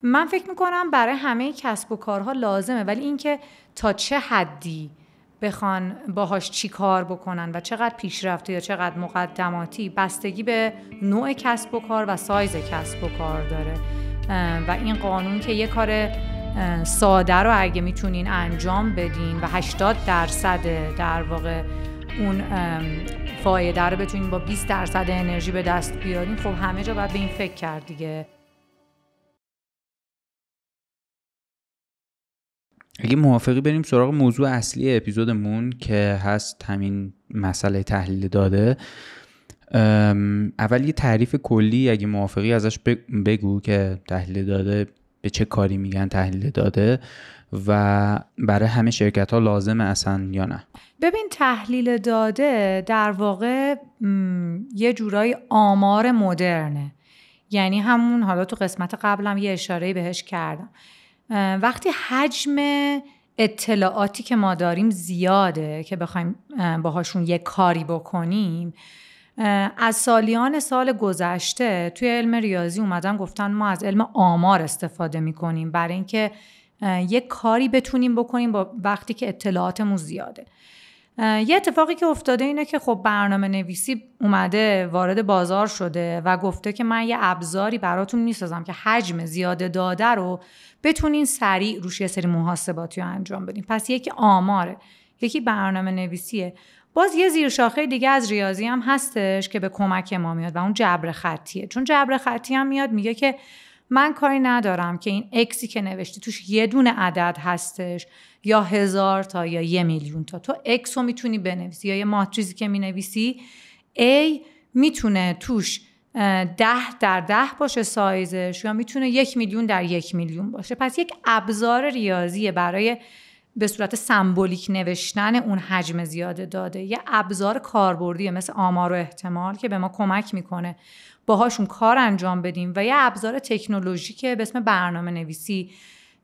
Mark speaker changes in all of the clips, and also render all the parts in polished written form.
Speaker 1: من فکر میکنم برای همه کسب و کارها لازمه، ولی اینکه تا چه حدی بخوان باهاش چی کار بکنن و چقدر پیشرفته یا چقدر مقدماتی بستگی به نوع کسب و کار و سایز کسب و کار داره. و این قانون که یه کار ساده رو اگه میتونین انجام بدین و 80% در واقع اون فایده رو بتونین با 20% انرژی به دست بیارین، خب همه جا باید به این فکر کرد دیگه.
Speaker 2: اگه موافقی بریم سراغ موضوع اصلی اپیزودمون که هست همین مسئله تحلیل داده. اول یه تعریف کلی اگه موافقی ازش بگو که تحلیل داده به چه کاری میگن تحلیل داده و برای همه شرکت ها لازمه اصلا یا نه.
Speaker 1: ببین، تحلیل داده در واقع یه جورای آمار مدرنه. یعنی همون، حالا تو قسمت قبلم یه اشاره‌ای بهش کردم، وقتی حجم اطلاعاتی که ما داریم زیاده که بخوایم باهاشون یه کاری بکنیم. از سالیان سال گذشته توی علم ریاضی اومدن گفتن ما از علم آمار استفاده میکنیم برای اینکه یه کاری بتونیم بکنیم با وقتی که اطلاعاتمون زیاده. یه اتفاقی که افتاده اینه که خب برنامه نویسی اومده وارد بازار شده و گفته که من یه ابزاری براتون میسازم که حجم زیاده داده رو بتونین سریع روش یه سری محاسباتی رو انجام بدین. پس یکی آماره، یکی برنامه نویسیه. باز یه زیرشاخه دیگه از ریاضی هم هستش که به کمک ما میاد و اون جبر خطیه. چون جبر خطی هم میاد میگه که من کاری ندارم که این اکسی که نوشتی توش یه دونه عدد هستش یا 1000 تا یا 1,000,000 تا. تو اکس رو میتونی بنویسی، یا یه ماتریزی که مینویسی A میتونه توش 10x10 باشه سایزش، یا میتونه 1,000,000 در 1,000,000 باشه. پس یک ابزار ریاضیه برای به صورت سمبولیک نوشتن اون حجم زیاده داده. یه ابزار کاربردیه مثل آمار و احتمال که به ما کمک میکنه باهاشون کار انجام بدیم، و یه ابزار تکنولوژیکه به اسم برنامه نویسی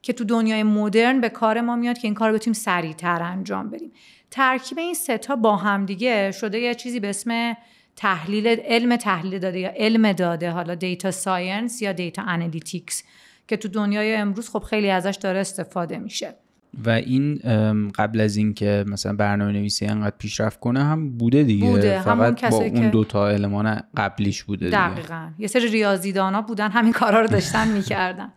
Speaker 1: که تو دنیای مدرن به کار ما میاد که این کار رو بتونیم سریعتر انجام بدیم. ترکیب این سه تا با هم دیگه شده یه چیزی به اسم علم تحلیل داده یا علم داده، حالا دیتا ساینس یا دیتا انالیتیکس، که تو دنیای امروز خب خیلی ازش داره استفاده میشه.
Speaker 2: و این قبل از این که مثلا برنامه نویسی انقدر پیشرفت کنه هم بوده دیگه، فقط با اون دوتا المان قبلیش بوده دیگه.
Speaker 1: دقیقاً یه سری ریاضیدانا بودن همین کارا رو داشتن میکردن.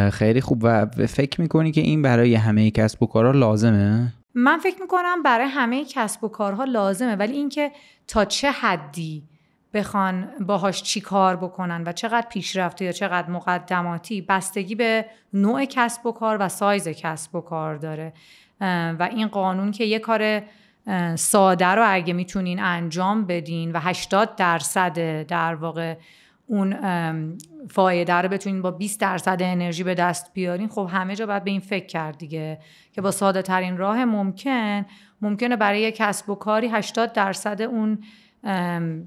Speaker 2: خیلی خوب. و فکر میکنی که این برای همه کسب و کارها لازمه؟
Speaker 1: من فکر میکنم برای همه کسب و کارها لازمه، ولی اینکه تا چه حدی بخوان باهاش چی کار بکنن و چقدر پیشرفته یا چقدر مقدماتی بستگی به نوع کسب و کار و سایز کسب و کار داره. و این قانون که یه کار ساده رو اگه میتونین انجام بدین و 80% در واقع اون فایده رو بتونین با 20% انرژی به دست بیارین، خب همه جا باید به این فکر کرد دیگه که با ساده ترین راه ممکنه برای یک کسب و کاری 80% اون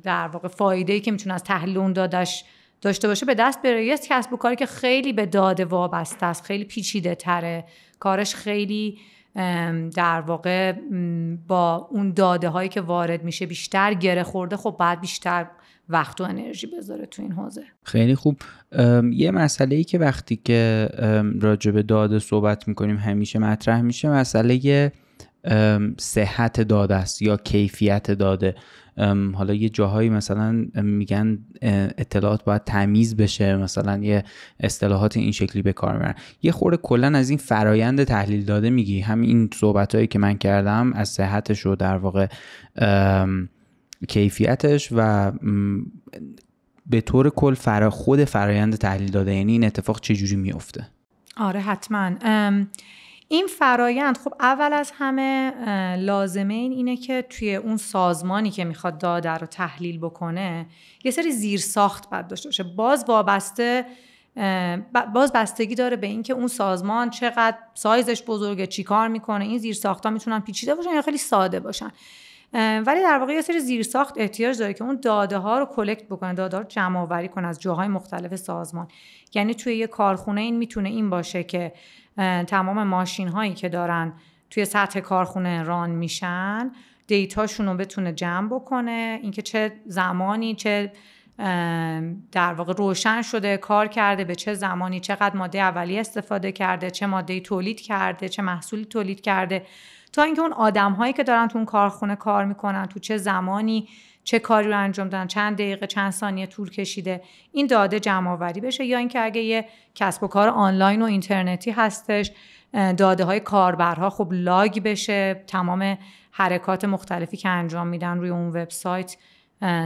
Speaker 1: در واقع فایده‌ای که میتونه از تحلیل اون دادش داشته باشه به دست بره. یه کسب و کاری که خیلی به داده وابسته است، خیلی پیچیده تره، کارش خیلی در واقع با اون داده هایی که وارد میشه بیشتر گره خورده، خب باید بیشتر وقت و انرژی بذاره تو این حوزه.
Speaker 2: خیلی خوب. یه مسئله‌ای که وقتی که راجع به داده صحبت میکنیم همیشه مطرح میشه مسئله صحت داده است یا کیفیت داده. حالا یه جاهایی مثلا میگن اطلاعات باید تمیز بشه، مثلا یه اصطلاحات این شکلی به کار میبرن. یه خورده کلا از این فرایند تحلیل داده میگی؟ همین صحبتایی که من کردم از صحتش و در واقع کیفیتش و به طور کل خود فرایند تحلیل داده، یعنی این اتفاق چجوری میفته؟
Speaker 1: آره حتما. این فرایند خب اول از همه لازمه اینه که توی اون سازمانی که میخواد داده رو تحلیل بکنه یه سری زیرساخت باید داشته باشه. باز بستگی داره به این که اون سازمان چقدر سایزش بزرگه، چی کار میکنه. این زیرساخت‌ها میتونن پیچیده باشن یا خیلی ساده باشن، ولی در واقع یه سری زیرساخت احتیاج داره که اون داده ها رو کلکت بکنه، داده ها رو جمع آوری کنه از جاهای مختلف سازمان. یعنی توی یه کارخونه این میتونه این باشه که تمام ماشین هایی که دارن توی سطح کارخونه ران میشن دیتاشون رو بتونه جمع بکنه، اینکه چه زمانی چه در واقع روشن شده، کار کرده، به چه زمانی چقدر ماده اولیه استفاده کرده، چه ماده‌ای تولید کرده، چه محصولی تولید کرده، تا اینکه اون آدم‌هایی که دارن تو اون کارخونه کار میکنن تو چه زمانی چه کاری رو انجام دادن، چند دقیقه چند ثانیه طول کشیده، این داده جمع آوری بشه. یا اینکه اگه یه کسب و کار آنلاین و اینترنتی هستش، داده های کاربرها خب لاگ بشه، تمام حرکات مختلفی که انجام میدن روی اون وبسایت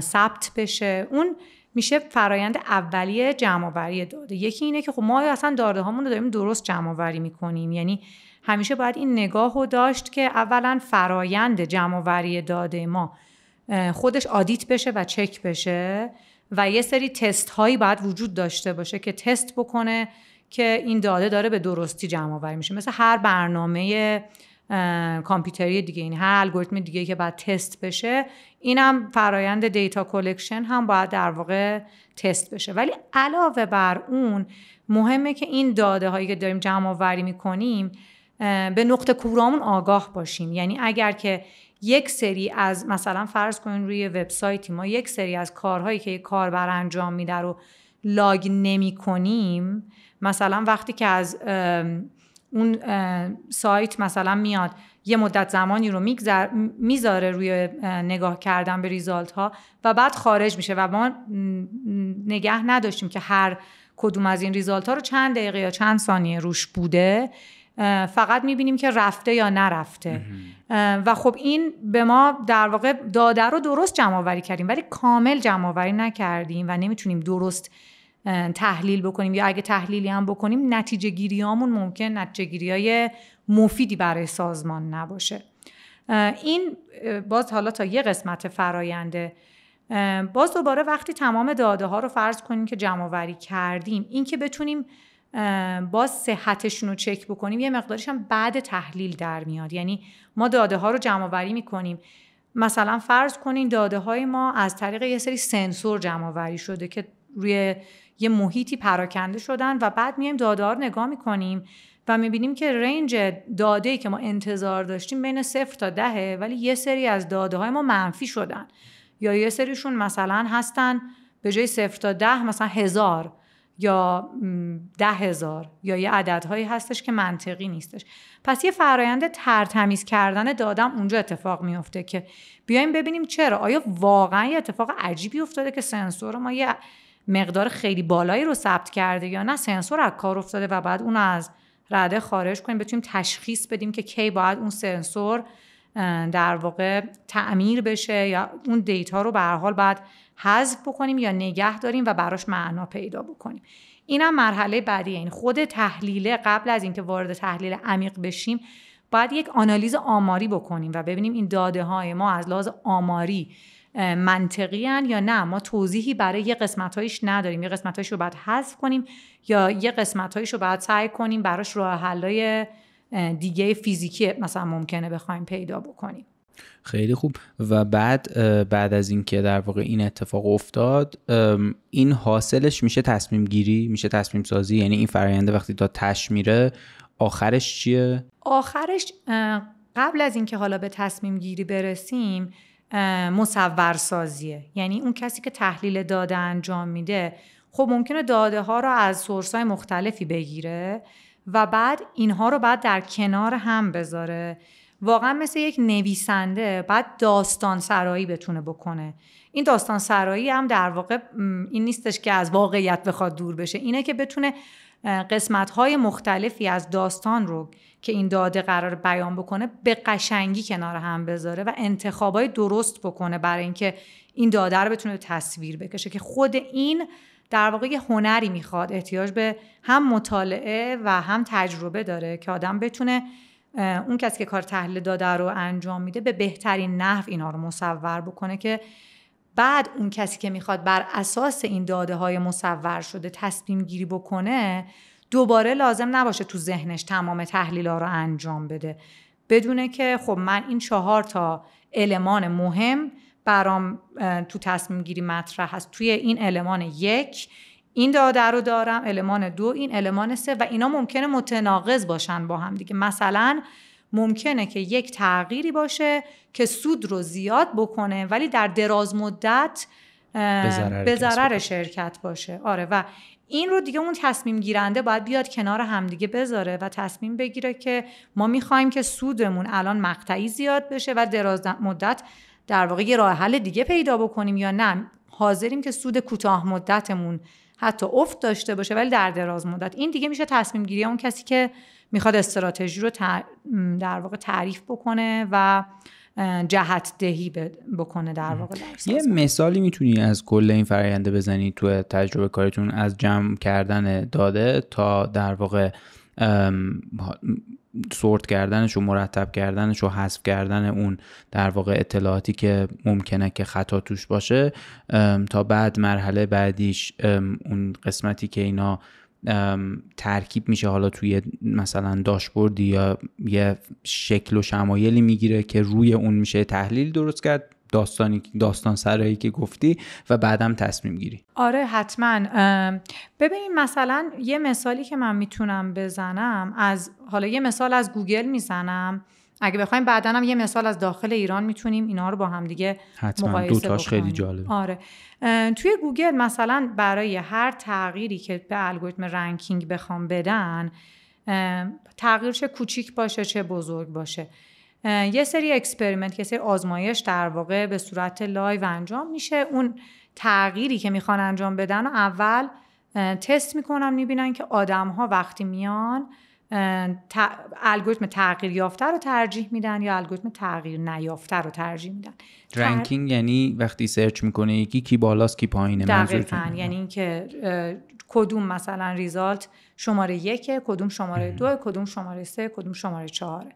Speaker 1: ثبت بشه. اون میشه فرایند اولیه جمع آوری داده. یکی اینه که خب ما اصلا داده هامون رو داریم درست جمع آوری میکنیم، یعنی همیشه باید این نگاه رو داشت که اولا فرایند جمع آوری داده ما خودش آدیت بشه و چک بشه و یه سری تست هایی باید وجود داشته باشه که تست بکنه که این داده داره به درستی جمع آوری میشه. مثل هر برنامه کامپیوتری دیگه، این هر الگوریتم دیگه که باید تست بشه، اینم فرایند دیتا کلکشن هم باید در واقع تست بشه. ولی علاوه بر اون مهمه که این داده هایی که داریم جمع آوری میکنیم به نقطه کورامون آگاه باشیم. یعنی اگر که یک سری از مثلا فرض کنین روی وبسایتی ما یک سری از کارهایی که یک کاربر انجام میده رو لاگ نمی کنیم، مثلا وقتی که از اون سایت مثلا میاد یه مدت زمانی رو میذاره روی نگاه کردن به ریزالت ها و بعد خارج میشه و ما نگه نداشتیم که هر کدوم از این ریزالت ها رو چند دقیقه یا چند ثانیه روش بوده، فقط میبینیم که رفته یا نرفته. و خب این به ما در واقع داده رو درست جمع آوری کردیم ولی کامل جمع آوری نکردیم و نمیتونیم درست تحلیل بکنیم، یا اگه تحلیلی هم بکنیم نتیجه گیریامون ممکن نتیجه گیریای مفیدی برای سازمان نباشه. این باز حالا تا یه قسمت فراینده. باز دوباره وقتی تمام داده ها رو فرض کنیم که جمع آوری کردیم، این که بتونیم باز صحتشون رو چک بکنیم یه مقدارش هم بعد تحلیل در میاد. یعنی ما داده ها رو جمع آوری میکنیم، مثلا فرض کنین داده های ما از طریق یه سری سنسور جمع آوری شده که روی یه محیطی پراکنده شدن و بعد میایم داده ها رو نگاه میکنیم و میبینیم که رنج داده‌ای که ما انتظار داشتیم بین 0 تا 10، ولی یه سری از داده های ما منفی شدن، یا یه سریشون مثلا هستن به جای 0 تا 10 مثلا 1000 یا 10,000 یا یه عددهایی هستش که منطقی نیستش. پس یه فرایند ترتمیز کردن دادم اونجا اتفاق میفته که بیایم ببینیم چرا، آیا واقعا یه اتفاق عجیبی افتاده که سنسور ما یه مقدار خیلی بالایی رو ثبت کرده، یا نه سنسور از کار افتاده و بعد اون از رده خارج کنیم، بتونیم تشخیص بدیم که کی باید اون سنسور در واقع تعمیر بشه یا اون دیتا رو به هر حال باید حذف بکنیم یا نگه داریم و براش معنا پیدا بکنیم. اینم مرحله بعدیه. این خود تحلیل، قبل از اینکه وارد تحلیل عمیق بشیم باید یک آنالیز آماری بکنیم و ببینیم این داده های ما از لحاظ آماری منطقی هن یا نه، ما توضیحی برای یه قسمتایش نداریم، یه قسمتایش رو باید حذف کنیم یا یه قسمتایش رو باید سعی کنیم براش راه حلای دیگه فیزیکی مثلا ممکنه بخوایم پیدا بکنیم.
Speaker 2: خیلی خوب. و بعد از اینکه در واقع این اتفاق افتاد، این حاصلش میشه تصمیم گیری، میشه تصمیم سازی. یعنی این فراینده وقتی تا تش میره آخرش چیه؟
Speaker 1: آخرش قبل از اینکه حالا به تصمیم گیری برسیم مصورسازیه. یعنی اون کسی که تحلیل داده انجام میده خب ممکنه داده ها رو از سورس‌های مختلفی بگیره و بعد اینها رو بعد در کنار هم بذاره. واقعا مثل یک نویسنده بعد داستان سرایی بتونه بکنه. این داستان سرایی هم در واقع این نیستش که از واقعیت بخواد دور بشه، اینه که بتونه قسمت‌های مختلفی از داستان رو که این داده قرار بیان بکنه به قشنگی کنار هم بذاره و انتخابای درست بکنه برای اینکه این داده رو بتونه تصویر بکشه، که خود این در واقع یه هنری میخواد، احتیاج به هم مطالعه و هم تجربه داره که آدم بتونه اون کسی که کار تحلیل داده رو انجام میده به بهترین نحو اینا رو مصور بکنه که بعد اون کسی که میخواد بر اساس این داده های مصور شده تصمیم گیری بکنه دوباره لازم نباشه تو ذهنش تمام تحلیل ها رو انجام بده، بدونه که خب من این 4 المان مهم برام تو تصمیم گیری مطرح هست، توی این المان 1 این داده رو دارم، المان 2 این، المان 3 و اینا ممکنه متناقض باشن با هم دیگه. مثلا ممکنه که یک تغییری باشه که سود رو زیاد بکنه ولی در دراز مدت به ضرر شرکت باشه. آره، و این رو دیگه اون تصمیم گیرنده باید بیاد کنار همدیگه بذاره و تصمیم بگیره که ما میخوایم که سودمون الان مقطعی زیاد بشه و دراز مدت در واقع یه راه حل دیگه پیدا بکنیم، یا نه حاضریم که سود کوتاه مدتمون حتی افت داشته باشه ولی در دراز مدت. این دیگه میشه تصمیم گیری اون کسی که میخواد استراتژی رو در واقع تعریف بکنه و جهت دهی بکنه در واقع.
Speaker 2: یه مثالی میتونی از کل این فراینده بزنی تو تجربه کارتون، از جمع کردن داده تا در واقع سورت کردنش و مرتب کردنش و حذف کردن اون در واقع اطلاعاتی که ممکنه که خطا توش باشه، تا بعد مرحله بعدیش اون قسمتی که اینا ترکیب میشه حالا توی مثلا داشبوردی یا یه شکل و شمایلی میگیره که روی اون میشه تحلیل درست کرد، داستان سرایی که گفتی، و بعدم تصمیم گیری.
Speaker 1: آره حتما. ببینیم مثلا یه مثالی که من میتونم بزنم، حالا یه مثال از گوگل میزنم، اگه بخوایم بعداً هم یه مثال از داخل ایران میتونیم اینا رو با هم دیگه مقایسه
Speaker 2: دوتاش خیلی جالبه.
Speaker 1: آره، توی گوگل مثلا برای هر تغییری که به الگوریتم رنکینگ بخوام بدن، تغییر چه کوچیک باشه چه بزرگ باشه، یه سری اکسپریمنت، یه سری آزمایش در واقع به صورت لایو انجام میشه. اون تغییری که میخوان انجام بدن و اول تست میکنن، میبینن که آدم‌ها وقتی میان الگوریتم تغییر یافته رو ترجیح میدن یا الگوریتم تغییر نیافته رو ترجیح میدن.
Speaker 2: رنکینگ یعنی وقتی سرچ میکنه یکی کی بالاست کی پایینه.
Speaker 1: دقیقاً، یعنی اینکه کدوم مثلا ریزالت شماره 1، کدوم شماره 2، کدوم شماره 3، کدوم شماره 4.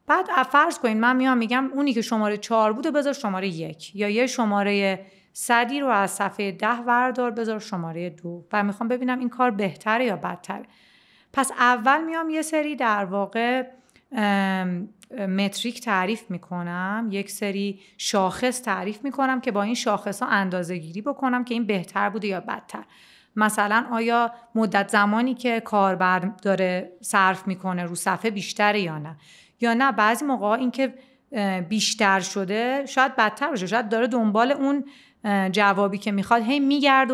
Speaker 1: بعد فرض کنین من میام میگم اونی که شماره 4 بوده بذار شماره 1، یا یه شماره 100 رو از صفحه 10 وردار بذار شماره 2، و میخوام ببینم این کار بهتره یا بدتره. پس اول میام یه سری در واقع متریک تعریف میکنم، یک سری شاخص تعریف میکنم که با این شاخص ها اندازه گیری بکنم که این بهتر بوده یا بدتر. مثلا آیا مدت زمانی که کاربر داره صرف میکنه رو صفحه بیشتره یا نه بعضی موقع این که بیشتر شده شاید بدتر باشه، شاید داره دنبال اون جوابی که میخواد هی میگرده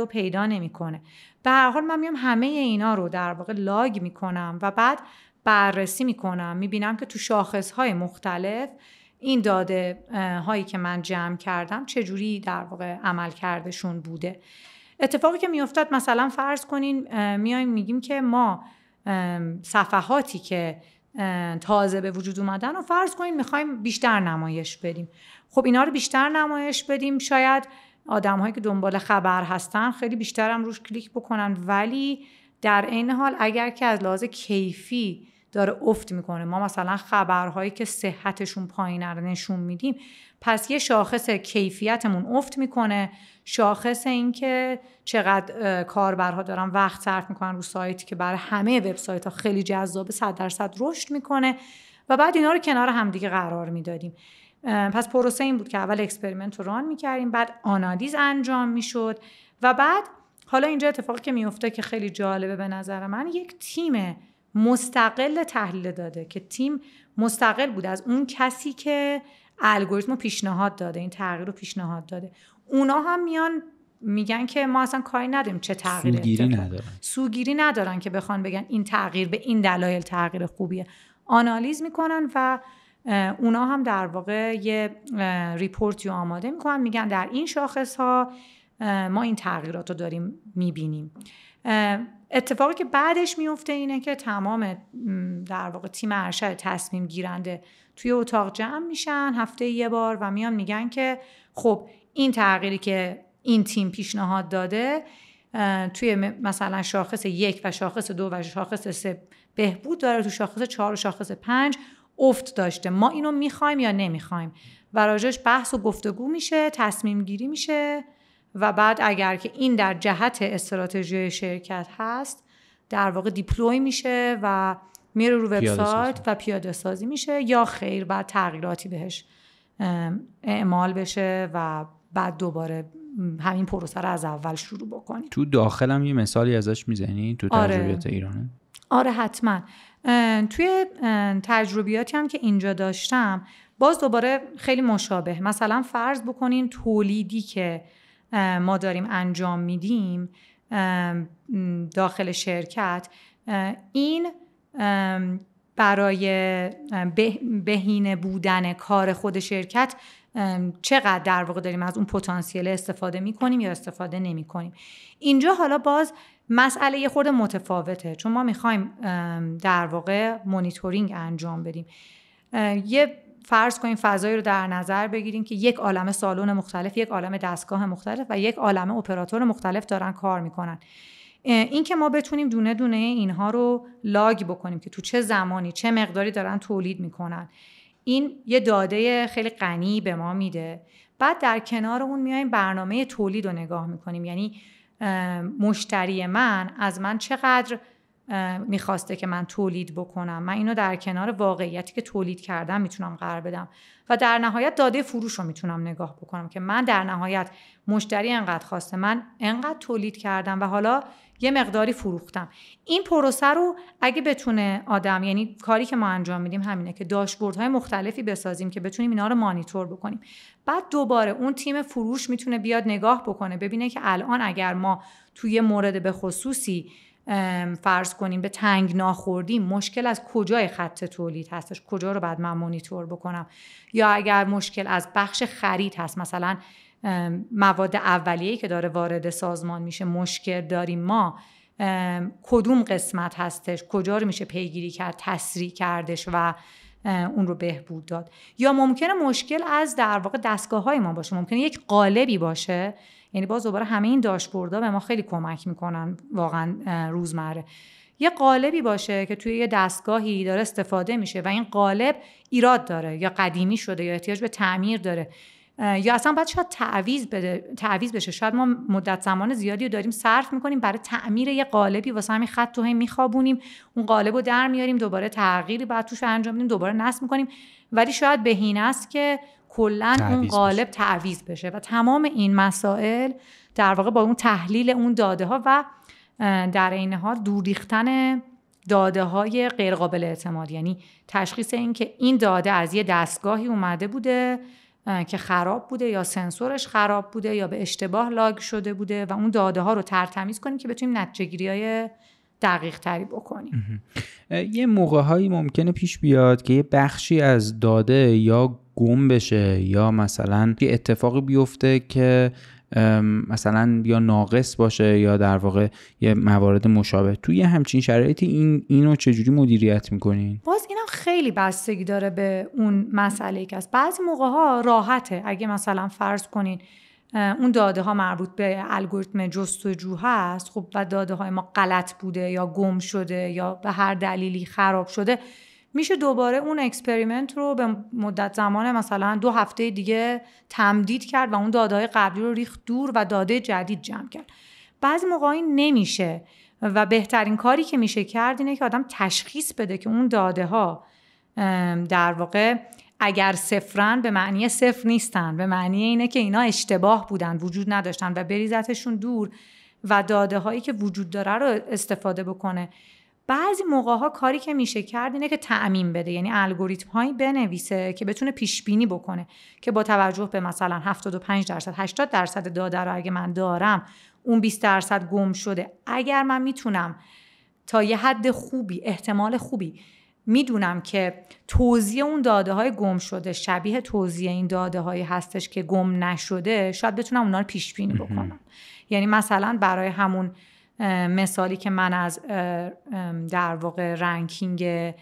Speaker 1: و پیدا نمیکنه. به هر حال من میام همه اینا رو در واقع لاگ میکنم و بعد بررسی میکنم، میبینم که تو شاخصهای مختلف این داده هایی که من جمع کردم چجوری در واقع عمل کردشون بوده. اتفاقی که میافتاد مثلا فرض کنین میایم میگیم که ما صفحاتی که تازه به وجود اومدن و فرض کنین میخوایم بیشتر نمایش بدیم. خب اینا رو بیشتر نمایش بدیم، شاید آدم‌هایی که دنبال خبر هستن خیلی بیشتر هم روش کلیک بکنن، ولی در عین حال اگر که از لحاظ کیفی داره افت میکنه، ما مثلا خبرهایی که صحتشون پایینه رو نشون میدیم، پس یه شاخص کیفیتمون افت میکنه، شاخص این که چقدر کاربرها دارن وقت صرف میکنن رو سایتی که برای همه وبسایت‌ها خیلی جذابه 100% رشد میکنه، و بعد اینا رو کنار همدیگه قرار میدادیم. پس پروسه این بود که اول اکسپریمنت رو ران میکردیم، بعد آنالیز انجام میشد، و بعد حالا اینجا اتفاقی که میفته که خیلی جالبه به نظر من، یک تیم مستقل تحلیل داده که تیم مستقل بود از اون کسی که الگوریتم رو پیشنهاد داده، این تغییر رو پیشنهاد داده. اونا هم میان میگن که ما اصلا کاری نداریم چه تغییری سوگیری ندارن که بخوان بگن این تغییر به این دلایل تغییر خوبیه. آنالیز میکنن و اونا هم در واقع یه ریپورتی رو آماده میکنن، میگن در این شاخص ها ما این تغییرات رو داریم میبینیم. اتفاقی که بعدش میفته اینه که تمام در واقع تیم ارشد تصمیم گیرنده توی اتاق جمع میشن هفته یه بار و میان میگن که خب این تغییری که این تیم پیشنهاد داده توی مثلا شاخص 1 و شاخص 2 و شاخص 3 بهبود داره، تو شاخص 4 و شاخص 5 افت داشته، ما اینو میخوایم یا نمیخوایم، و راجعش بحث و گفتگو میشه، تصمیم گیری میشه، و بعد اگر که این در جهت استراتژی شرکت هست در واقع دیپلوی میشه و میره رو وبسایت و پیاده سازی میشه، یا خیر بعد تغییراتی بهش اعمال بشه و بعد دوباره همین پروسه رو از اول شروع بکنیم.
Speaker 2: تو داخلم یه مثالی ازش میزنی تو تجربیات ایرانه؟
Speaker 1: آره حتما. توی تجربیاتی هم که اینجا داشتم باز دوباره خیلی مشابه. مثلا فرض بکنین تولیدی که ما داریم انجام میدیم داخل شرکت، این برای بهینه بودن کار خود شرکت چقدر در واقع داریم از اون پتانسیل استفاده میکنیم یا استفاده نمیکنیم. اینجا حالا باز مسئله یه خورده متفاوته، چون ما میخوایم در واقع مونیتورینگ انجام بدیم. یه فرض کنیم فضایی رو در نظر بگیریم که یک عالمه سالن مختلف، یک عالمه دستگاه مختلف و یک عالمه اپراتور مختلف دارن کار میکنن. این که ما بتونیم دونه دونه اینها رو لاگ بکنیم که تو چه زمانی چه مقداری دارن تولید میکنن، این یه داده خیلی غنی به ما میده. بعد در کنار اون میایم برنامه تولید رو نگاه میکنیم، یعنی مشتری من از من چقدر میخواسته که من تولید بکنم، من اینو در کنار واقعیتی که تولید کردم میتونم قرار بدم و در نهایت داده فروش رو میتونم نگاه بکنم که من در نهایت مشتری انقدر خواسته، من انقدر تولید کردم و حالا یه مقداری فروختم. این پروسه رو اگه بتونه آدم، یعنی کاری که ما انجام میدیم همینه که داشبوردهای مختلفی بسازیم که بتونیم اینا رو مانیتور بکنیم. بعد دوباره اون تیم فروش میتونه بیاد نگاه بکنه ببینه که الان اگر ما توی مورد به خصوصی فرض کنیم به تنگنا خوردیم، مشکل از کجای خط تولید هستش، کجا رو بعد من مانیتور بکنم، یا اگر مشکل از بخش خرید هست، مثلا مواد اولیه‌ای که داره وارد سازمان میشه مشکل داریم ما، کدوم قسمت هستش، کجا رو میشه پیگیری کرد، تسریع کردش و اون رو بهبود داد. یا ممکنه مشکل از در واقع دستگاه‌های ما باشه، ممکنه یک قالبی باشه. یعنی باز دوباره همه این داشبوردها به ما خیلی کمک میکنن واقعا روزمره. یه قالبی باشه که توی یه دستگاهی داره استفاده میشه و این قالب ایراد داره یا قدیمی شده یا احتیاج به تعمیر داره یا اصلا باید شاید تعویض بشه. شاید ما مدت زمان زیادی رو داریم صرف میکنیم برای تعمیر یه قالبی، واسه همین خط تو هم میخوابونیم، اون قالب رو در میاریم، دوباره تغییری بعد توش انجام میدیم، دوباره نصب میکنیم، ولی شاید بهینه است که کلاً اون قالب تعویض بشه. و تمام این مسائل در واقع با اون تحلیل اون داده ها و در این حال دور ریختن داده های غیر قابل اعتماد، یعنی تشخیص این که این داده از یه دستگاهی اومده بوده که خراب بوده یا سنسورش خراب بوده یا به اشتباه لاگ شده بوده و اون داده ها رو ترتمیز کنیم که بتونیم نتیجه‌گیری‌های دقیق تری بکنیم.
Speaker 2: یه موقع‌هایی ممکنه پیش بیاد که یه بخشی از داده یا گم بشه یا مثلا یه اتفاقی بیفته که مثلا یا ناقص باشه یا در واقع یه موارد مشابه. توی همچین شرایطی اینو چجوری مدیریت میکنین؟
Speaker 1: باز اینم خیلی بستگی داره به اون مسئله‌ای که است. بعضی موقع‌ها راحته، اگه مثلا فرض کنین اون داده ها مربوط به الگوریتم جستجو هست، خب و داده های ما غلط بوده یا گم شده یا به هر دلیلی خراب شده، میشه دوباره اون اکسپریمنت رو به مدت زمان مثلا 2 هفته دیگه تمدید کرد و اون داده های قبلی رو ریخت دور و داده جدید جمع کرد. بعضی موقعا این نمیشه و بهترین کاری که میشه کرد اینه که آدم تشخیص بده که اون داده ها در واقع اگر صفرن به معنی صفر نیستن، به معنی اینه که اینا اشتباه بودن، وجود نداشتن و بریزتشون دور و داده هایی که وجود داره رو استفاده بکنه. بعضی موقع‌ها کاری که میشه کرد اینه که تعمیم بده، یعنی الگوریتم هایی بنویسه که بتونه پیش بینی بکنه که با توجه به مثلا 75% 80% داده رو اگه من دارم، اون 20% گم شده، اگر من میتونم تا یه حد خوبی، احتمال خوبی میدونم که توزیع اون داده های گم شده شبیه توزیع این داده هایی هستش که گم نشده، شاید بتونم اونا رو پیش بینی بکنم. یعنی مثلا برای همون مثالی که من از در واقع رنکینگ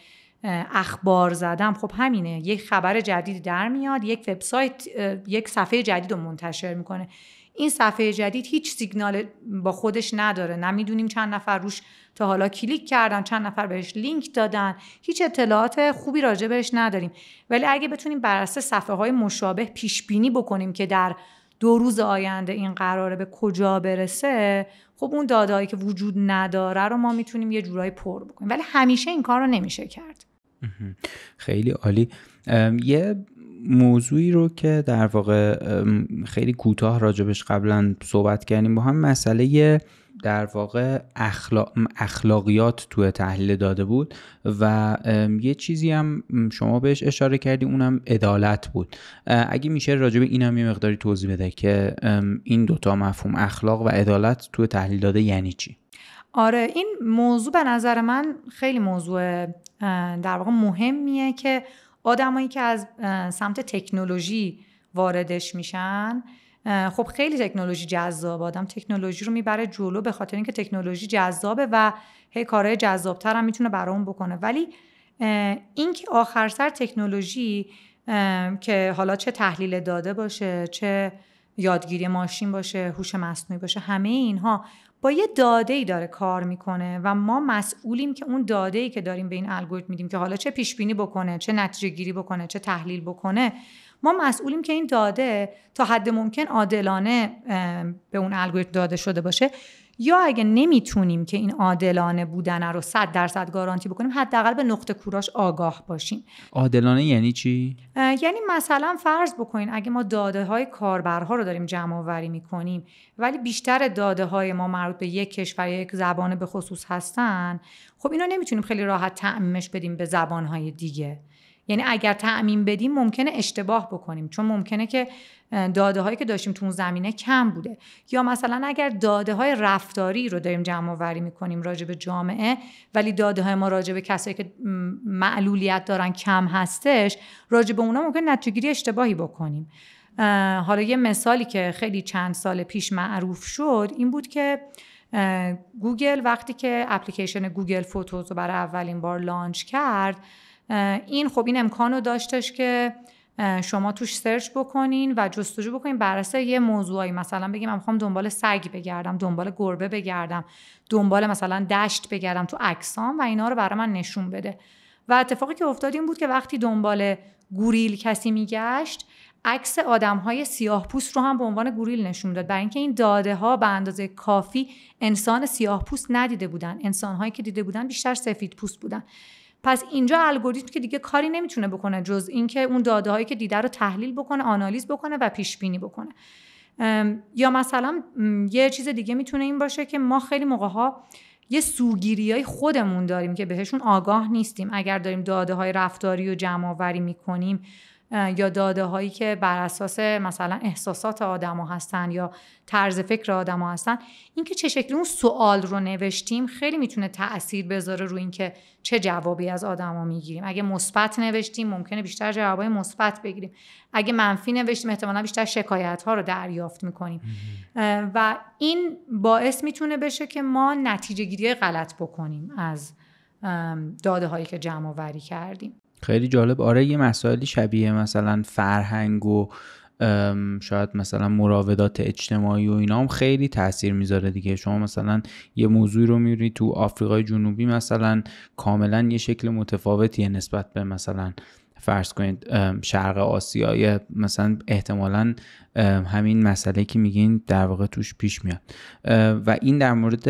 Speaker 1: اخبار زدم، خب همینه، یک خبر جدید در میاد، یک وبسایت یک صفحه جدید رو منتشر میکنه، این صفحه جدید هیچ سیگنال با خودش نداره، نمیدونیم چند نفر روش تا حالا کلیک کردن، چند نفر بهش لینک دادن، هیچ اطلاعات خوبی راجع بهش نداریم. ولی اگه بتونیم بر اساس صفحه های مشابه پیش بینی بکنیم که در 2 روز آینده این قراره به کجا برسه، خب اون داده‌ای که وجود نداره رو ما میتونیم یه جورایی پر بکنیم، ولی همیشه این کار رو نمیشه کرد.
Speaker 2: خیلی عالی. یه موضوعی رو که در واقع خیلی کوتاه راجبش قبلا صحبت کردیم با هم، مسئله در واقع اخلاقیات توی تحلیل داده بود و یه چیزی هم شما بهش اشاره کردی، اونم عدالت بود. اگه میشه راجع به اینم یه مقداری توضیح بده که این دوتا مفهوم اخلاق و عدالت توی تحلیل داده یعنی چی؟
Speaker 1: آره، این موضوع به نظر من خیلی موضوع در واقع مهمیه که آدمایی که از سمت تکنولوژی واردش میشن، خب خیلی تکنولوژی جذاب، آدم تکنولوژی رو میبره جلو به خاطر اینکه تکنولوژی جذابه و هی کارهای جذابتر هم میتونه برامون بکنه. ولی این که آخر سر تکنولوژی که حالا چه تحلیل داده باشه، چه یادگیری ماشین باشه، هوش مصنوعی باشه، همه اینها با یه داده‌ای داره کار میکنه و ما مسئولیم که اون داده‌ای که داریم به این الگوریتم میدیم که حالا چه پیش بینی بکنه، چه نتیجه گیری بکنه، چه تحلیل بکنه، ما مسئولیم که این داده تا حد ممکن عادلانه به اون الگوریتم داده شده باشه، یا اگه نمیتونیم که این عادلانه بودن رو 100% گارانتی بکنیم، حداقل به نقطه کوراش آگاه باشیم.
Speaker 2: عادلانه یعنی چی؟
Speaker 1: یعنی مثلا فرض بکنین اگه ما داده های کاربرها رو داریم جمع آوری میکنیم ولی بیشتر داده های ما مربوط به یک کشور یا یک زبان به خصوص هستن، خب اینو نمیتونیم خیلی راحت تعمیمش بدیم به زبان های دیگه. یعنی اگر تعمیم بدیم ممکنه اشتباه بکنیم، چون ممکنه که داده هایی که داشتیم تو اون زمینه کم بوده. یا مثلا اگر داده های رفتاری رو داریم جمع آوری میکنیم راجع به جامعه، ولی داده های ما راجع به کسایی که معلولیت دارن کم هستش، راجع به اونا ممکنه نتیجه گیری اشتباهی بکنیم. حالا یه مثالی که خیلی چند سال پیش معروف شد این بود که گوگل وقتی که اپلیکیشن گوگل فوتوز رو برای اولین بار لانچ کرد، این خب این امکانو داشتش که شما توش سرچ بکنین و جستجو بکنین بر اساس یه موضوعی، مثلا بگیم من میخوام دنبال سگ بگردم، دنبال گربه بگردم، دنبال مثلا دشت بگردم تو عکسام و اینا رو برای من نشون بده. و اتفاقی که افتاد این بود که وقتی دنبال گوریل کسی میگشت، عکس آدم‌های سیاه‌پوست رو هم به عنوان گوریل نشون داد، برای اینکه این داده‌ها به اندازه کافی انسان سیاه‌پوست ندیده بودن. انسان‌هایی که دیده بودن بیشتر سفیدپوست بودن. پس اینجا الگوریتم که دیگه کاری نمیتونه بکنه جز اینکه اون داده هایی که دیده رو تحلیل بکنه، آنالیز بکنه و پیش بینی بکنه. یا مثلا یه چیز دیگه میتونه این باشه که ما خیلی موقع‌ها یه سوگیریای خودمون داریم که بهشون آگاه نیستیم. اگر داریم داده های رفتاری رو جمع آوری میکنیم یا داده هایی که بر اساس مثلا احساسات آدما هستن یا طرز فکر آدما هستن، اینکه چه شکلی اون سوال رو نوشتیم خیلی میتونه تأثیر بذاره روی اینکه چه جوابی از آدما میگیریم. اگه مثبت نوشتیم ممکنه بیشتر جوابای مثبت بگیریم، اگه منفی نوشتیم احتمالاً بیشتر شکایت ها رو دریافت میکنیم و این باعث میتونه بشه که ما نتیجه گیری غلط بکنیم از داده هایی که جمع آوری کردیم.
Speaker 2: خیلی جالب. آره، یه مسائلی شبیه مثلا فرهنگ و شاید مثلا مراودات اجتماعی و اینا هم خیلی تاثیر میذاره دیگه. شما مثلا یه موضوعی رو میبینی تو آفریقای جنوبی مثلا کاملا یه شکل متفاوتیه نسبت به مثلا فرض کنید شرق آسیای مثلا، احتمالاً همین مسئله که میگین در واقع توش پیش میاد. و این در مورد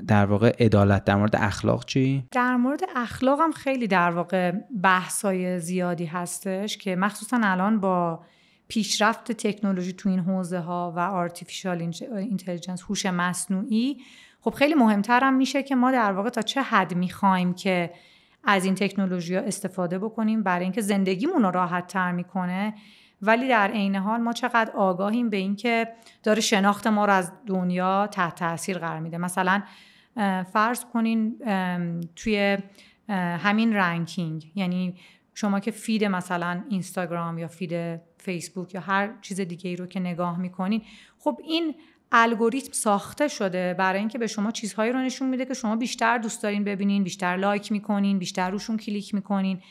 Speaker 2: در واقع عدالت. در مورد اخلاق چی؟
Speaker 1: در مورد اخلاق هم خیلی در واقع بحثای زیادی هستش که مخصوصا الان با پیشرفت تکنولوژی تو این حوزه ها و آرتفیشال اینتلیجنس، هوش مصنوعی، خب خیلی مهمتر هم میشه که ما در واقع تا چه حد میخوایم که از این تکنولوژی ها استفاده بکنیم برای اینکه زندگیمون رو راحت تر میکنه، ولی در عین حال ما چقدر آگاهیم به این که داره شناخت ما رو از دنیا تحت تاثیر قرار میده. مثلا فرض کنین توی همین رنکینگ، یعنی شما که فید مثلا اینستاگرام یا فید فیسبوک یا هر چیز دیگه ای رو که نگاه میکنین، خب این الگوریتم ساخته شده برای اینکه به شما چیزهایی رو نشون میده که شما بیشتر دوست دارین ببینین، بیشتر لایک میکنین، بیشتر روشون کلیک میکنین،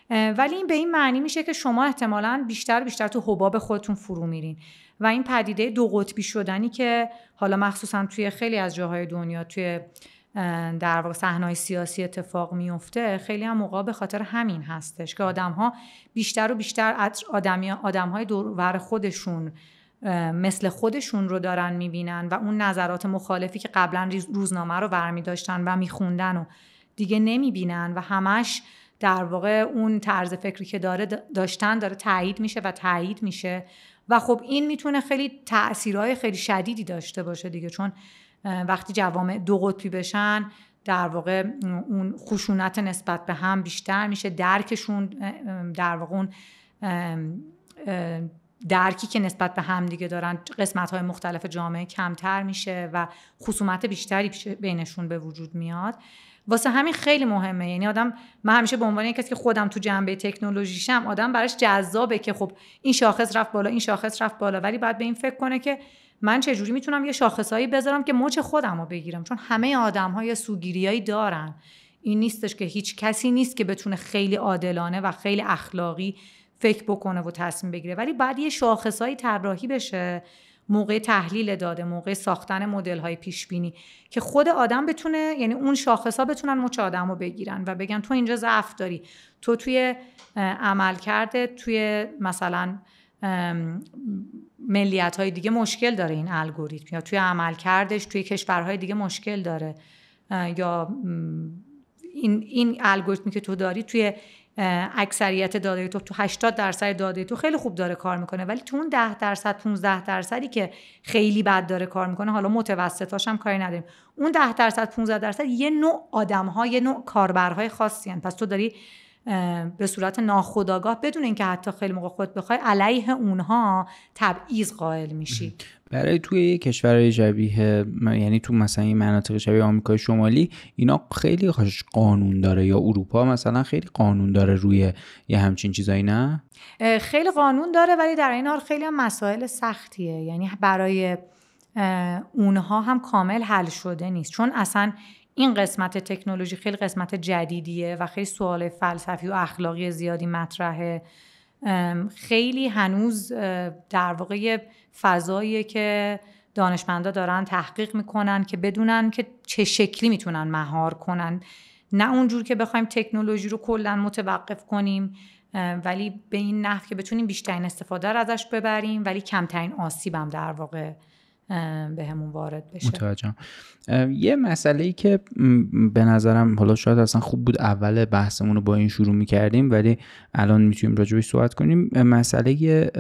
Speaker 1: ولی این به این معنی میشه که شما احتمالاً بیشتر تو حباب خودتون فرو میرین و این پدیده دو قطبی شدنی که حالا مخصوصا توی خیلی از جاهای دنیا توی در واقع صحنه‌های سیاسی اتفاق میفته، خیلی هم موقع به خاطر همین هستش که آدم‌ها بیشتر و بیشتر آدم‌های دور و بر خودشون مثل خودشون رو دارن میبینن و اون نظرات مخالفی که قبلا روزنامه رو برمی داشتن و میخوندن و دیگه نمیبینن و همش در واقع اون طرز فکری که داشتن داره تایید میشه و خب این میتونه خیلی تأثیرهای خیلی شدیدی داشته باشه دیگه، چون وقتی جوامع دو قطبی بشن در واقع اون خشونت نسبت به هم بیشتر میشه، درکشون در واقع اون درکی که نسبت به هم دیگه دارن قسمت‌های مختلف جامعه کمتر میشه و خصومت بیشتری بینشون به وجود میاد. واسه همین خیلی مهمه. یعنی من همیشه به عنوان کسی که خودم تو جنبه تکنولوژیشم، آدم براش جذابه که خب این شاخص رفت بالا، این شاخص رفت بالا، ولی بعد به این فکر کنه که من چجوری میتونم یه شاخصایی بذارم که مچ خودم رو بگیرم، چون همه آدم‌ها یه سوگیریایی دارن. این نیستش که هیچ کسی نیست که بتونه خیلی عادلانه و خیلی اخلاقی فکر بکنه و تصمیم بگیره، ولی بعد یه شاخصایی طراحی بشه موقع تحلیل داده، موقع ساختن مدل‌های پیش‌بینی که خود آدم بتونه، یعنی اون شاخص‌ها بتونن مچ آدمو بگیرن و بگن تو اینجا ضعف داری، تو توی عملکرد توی مثلا ملیت‌های دیگه مشکل داره این الگوریتم، یا توی عملکردش توی کشورهای دیگه مشکل داره، یا این الگوریتمی که تو داری توی اکثریت داده تو 80% داده تو خیلی خوب داره کار میکنه، ولی تو اون 10% 15% که خیلی بد داره کار میکنه، حالا متوسطاش هم کاری نداریم، اون 10% 15% یه نوع آدم‌ها، یه نوع کاربرهای خاصی هستن. پس تو داری به صورت ناخودآگاه بدون اینکه حتی خیلی موقع خود بخوای علیه اونها تبعیض قائل میشی.
Speaker 2: برای توی کشورهای شبیه، یعنی تو مثلا این مناطق شبیه آمریکای شمالی، اینا خیلی قانون داره، یا اروپا مثلا خیلی قانون داره روی یه همچین چیزایی؟ نه
Speaker 1: خیلی قانون داره، ولی در این حال خیلی هم مسائل سختیه، یعنی برای اونها هم کامل حل شده نیست، چون اصلا این قسمت تکنولوژی خیلی قسمت جدیدیه و خیلی سوال فلسفی و اخلاقی زیادی مطرحه. خیلی هنوز در واقع فضاییه که دانشمندا دارن تحقیق میکنن که بدونن که چه شکلی میتونن مهار کنن، نه اونجور که بخوایم تکنولوژی رو کلا متوقف کنیم، ولی به این نحو که بتونیم بیشترین استفاده رو ازش ببریم ولی کمترین آسیب هم در واقع به همون وارد بشه.
Speaker 2: متوجهم. یه مسئله‌ای که به نظرم حالا شاید اصلا خوب بود اول بحثمون رو با این شروع می‌کردیم، ولی الان میتونیم راجعش صحبت کنیم، مسئله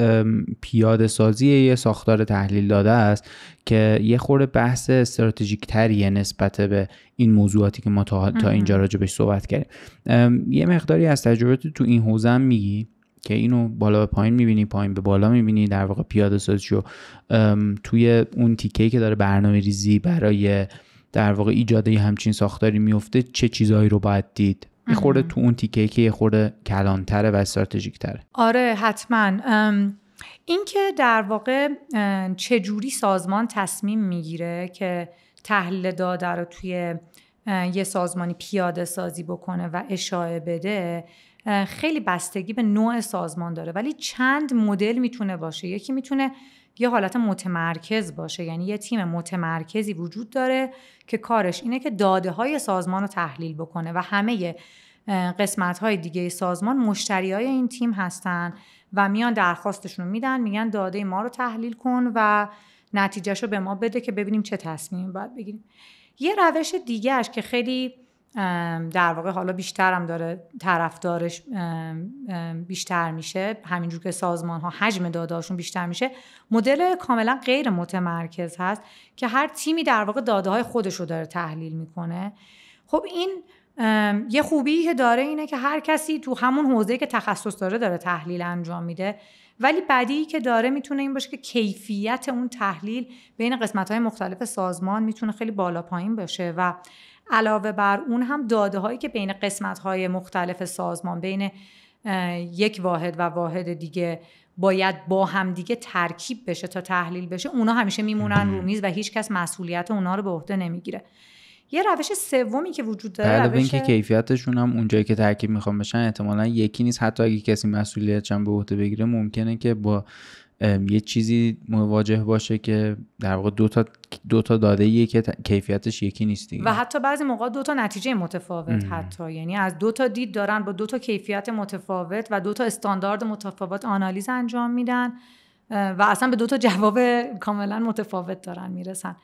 Speaker 2: پیاده سازی یه ساختار تحلیل داده است که یه خورده بحث استراتژیک تریه نسبت به این موضوعاتی که ما تا اینجا راجعش صحبت کردیم. یه مقداری از تجربه تو این حوزه هم میگی که اینو بالا به پایین میبینی، پایین به بالا میبینی، در واقع پیاده سازیشو توی اون تیکه‌ای که داره برنامه ریزی برای در واقع ایجاد همچین ساختاری میفته، چه چیزایی رو باید دید؟ یه خورده تو اون تیکه‌ای که یه خورده کلانتره و استراتژیک تره.
Speaker 1: آره حتما. این که در واقع چجوری سازمان تصمیم میگیره که تحلیل داده رو توی یه سازمانی پیاده سازی بکنه و اشاعه بده، خیلی بستگی به نوع سازمان داره، ولی چند مدل میتونه باشه. یکی میتونه یه حالت متمرکز باشه، یعنی یه تیم متمرکزی وجود داره که کارش اینه که داده های سازمان رو تحلیل بکنه و همه قسمت های دیگه سازمان مشتری های این تیم هستن و میان درخواستشون رو میدن، میگن داده ما رو تحلیل کن و نتیجهش رو به ما بده که ببینیم چه تصمیمی باید بگیریم. یه روش دیگهش که خیلی در واقع حالا بیشتر هم داره طرفدارش بیشتر میشه، همینجور که سازمان ها حجم داده‌هاشون بیشتر میشه، مدل کاملا غیر متمرکز هست که هر تیمی در واقع داده های خودش رو داره تحلیل میکنه. خب این یه خوبی که داره اینه که هر کسی تو همون حوزه‌ای که تخصص داره تحلیل انجام میده، ولی بدی که داره میتونه این باشه که کیفیت اون تحلیل بین قسمت‌های مختلف سازمان میتونه خیلی بالا پایین باشه و علاوه بر اون هم داده هایی که بین قسمت های مختلف سازمان، بین یک واحد و واحد دیگه باید با هم دیگه ترکیب بشه تا تحلیل بشه، اونا همیشه میمونن رو میز و هیچ کس مسئولیت اونا رو به عهده نمیگیره. یه روش سومی که وجود داره،
Speaker 2: علاوه اینکه کیفیتشون هم اونجایی که ترکیب میخوام بشن احتمالاً یکی نیست، حتی اگه کسی مسئولیتش هم به عهده بگیره ممکنه که با یه چیزی مواجه باشه که در واقع دو تا داده‌ایه که کیفیتش یکی نیست دیگه.
Speaker 1: و حتی بعضی موقع دو تا نتیجه متفاوت حتی، یعنی از دو تا دید دارن با دو تا کیفیت متفاوت و دو تا استاندارد متفاوت آنالیز انجام میدن و اصلا به دو تا جواب کاملا متفاوت دارن میرسن.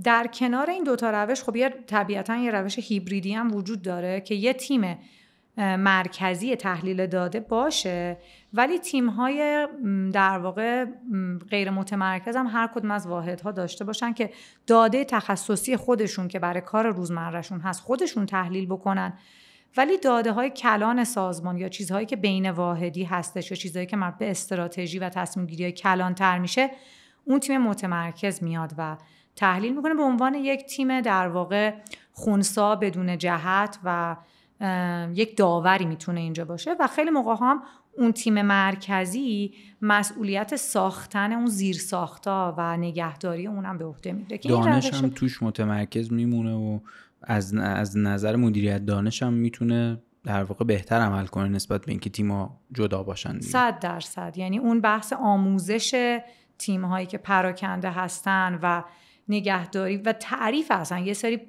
Speaker 1: در کنار این دو تا روش خب طبیعتا یه روش هیبریدی هم وجود داره که یه تیم مرکزی تحلیل داده باشه، ولی تیم‌های در واقع غیر متمرکز هم هر کدوم از واحدها داشته باشن که داده تخصصی خودشون که برای کار روزمرهشون هست خودشون تحلیل بکنن، ولی داده‌های کلان سازمان یا چیزهایی که بین واحدی هستش یا چیزهایی که مربوط به استراتژی و تصمیم‌گیری‌های کلان‌تر میشه، اون تیم متمرکز میاد و تحلیل میکنه به عنوان یک تیم در واقع خنثی بدون جهت و یک داوری میتونه اینجا باشه. و خیلی موقع هم اون تیم مرکزی مسئولیت ساختن اون زیر ساختا و نگهداری اونم به عهده میگیره که
Speaker 2: دانش هم توش متمرکز میمونه و از نظر مدیریت دانش هم میتونه در واقع بهتر عمل کنه نسبت به اینکه تیم‌ها جدا باشن.
Speaker 1: 100%. یعنی اون بحث آموزش تیم‌هایی که پراکنده هستن و نگهداری و تعریف هستن یه سری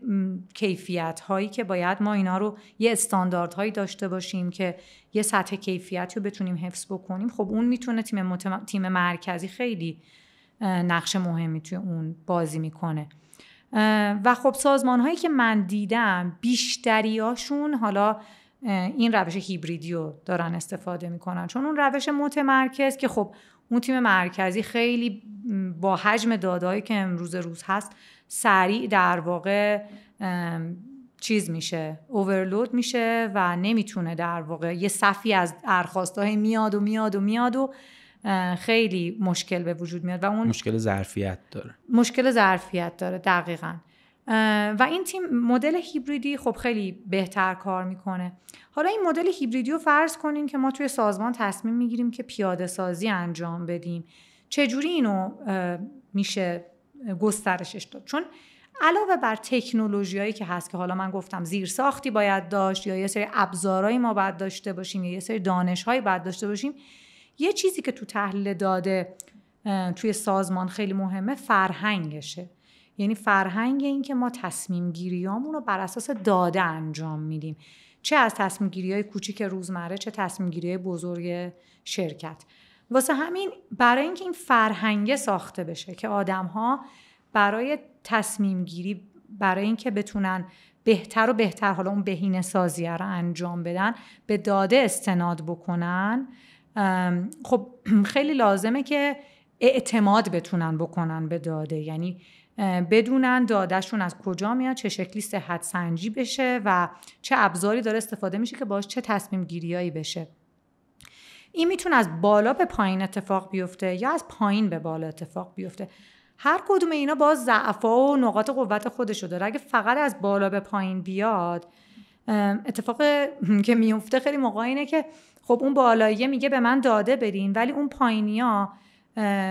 Speaker 1: کیفیت‌هایی که باید ما اینا رو یه استانداردهایی داشته باشیم که یه سطح کیفیتی رو بتونیم حفظ بکنیم. خب اون میتونه تیم مرکزی خیلی نقش مهمی توی اون بازی میکنه. و خب سازمان‌هایی که من دیدم بیشتریاشون حالا این روش هیبریدی رو دارن استفاده میکنن، چون اون روش متمرکز که خب اون تیم مرکزی خیلی با حجم داده‌هایی که امروز روز هست سریع در واقع چیز میشه، اوورلود میشه و نمیتونه در واقع یه صفی از درخواست‌های میاد و خیلی مشکل به وجود میاد و اون
Speaker 2: مشکل ظرفیت داره دقیقاً.
Speaker 1: و این تیم مدل هیبریدی خب خیلی بهتر کار میکنه. حالا این مدل هیبریدی رو فرض کنیم که ما توی سازمان تصمیم میگیریم که پیاده سازی انجام بدیم. چجوری اینو میشه گسترشش داد؟ چون علاوه بر تکنولوژیایی که هست که حالا من گفتم زیر ساختی باید داشت یا یه سری ابزارهایی ما باید داشته باشیم یا یه سری دانش‌هایی باید داشته باشیم، یه چیزی که تو تحلیل داده توی سازمان خیلی مهمه فرهنگشه. یعنی فرهنگ این که ما تصمیم گیریامون رو بر اساس داده انجام میدیم، چه از تصمیم گیری‌های کوچیک روزمره چه تصمیم گیری‌های بزرگ شرکت. واسه همین برای اینکه این فرهنگ ساخته بشه که آدم‌ها برای تصمیم گیری، برای اینکه بتونن بهتر و بهتر حالا اون بهینه سازیه رو انجام بدن به داده استناد بکنن، خب خیلی لازمه که اعتماد بتونن بکنن به داده. یعنی بدونن دادهشون از کجا میاد، چه شکلی صحت سنجی بشه و چه ابزاری داره استفاده میشه که باش چه تصمیم گیریایی بشه. این میتونه از بالا به پایین اتفاق بیفته یا از پایین به بالا اتفاق بیفته. هر کدوم اینا باز ضعف‌ها و نقاط قوت خودشو داره. اگه فقط از بالا به پایین بیاد، اتفاق که میفته خیلی موقع اینه که خب اون بالاییه میگه به من داده بدین، ولی اون پایینیا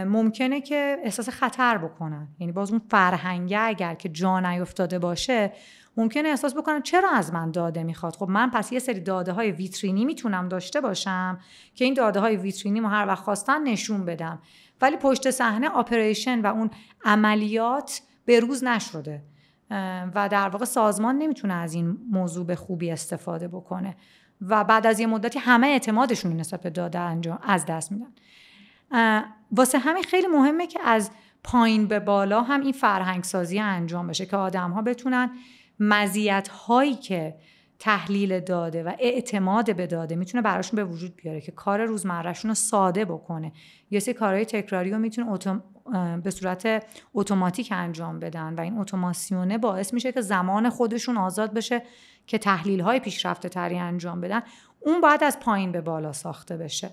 Speaker 1: ممکنه که احساس خطر بکنن. یعنی باز اون فرهنگه اگر که جا نیفتاده باشه ممکنه احساس بکنن چرا از من داده میخواد؟ خب من پس یه سری داده های ویترینی میتونم داشته باشم که این داده های ویترینی ما هر وقت خواستن نشون بدم، ولی پشت صحنه آپریشن و اون عملیات به روز نشده و در واقع سازمان نمیتونه از این موضوع به خوبی استفاده بکنه و بعد از یه مدتی همه اعتمادشون نسبت به داده از دست میدن. واسه همین خیلی مهمه که از پایین به بالا هم این فرهنگ سازی انجام بشه که آدم‌ها بتونن مزیت‌هایی که تحلیل داده و اعتماد به داده میتونه براشون به وجود بیاره که کار روزمرهشون رو ساده بکنه. یه سری کارهای تکراری رو میتونه به صورت اتوماتیک انجام بدن و این اتوماسیونه باعث میشه که زمان خودشون آزاد بشه که تحلیل‌های پیشرفته تری انجام بدن. اون باید از پایین به بالا ساخته بشه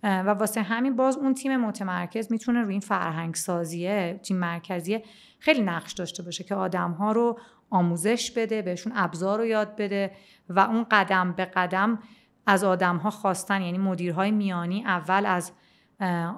Speaker 1: و واسه همین باز اون تیم متمرکز میتونه روی این فرهنگ سازیه، تیم مرکزیه خیلی نقش داشته باشه که آدم‌ها رو آموزش بده، بهشون ابزار رو یاد بده و اون قدم به قدم از آدم‌ها خواستن، یعنی مدیرهای میانی اول از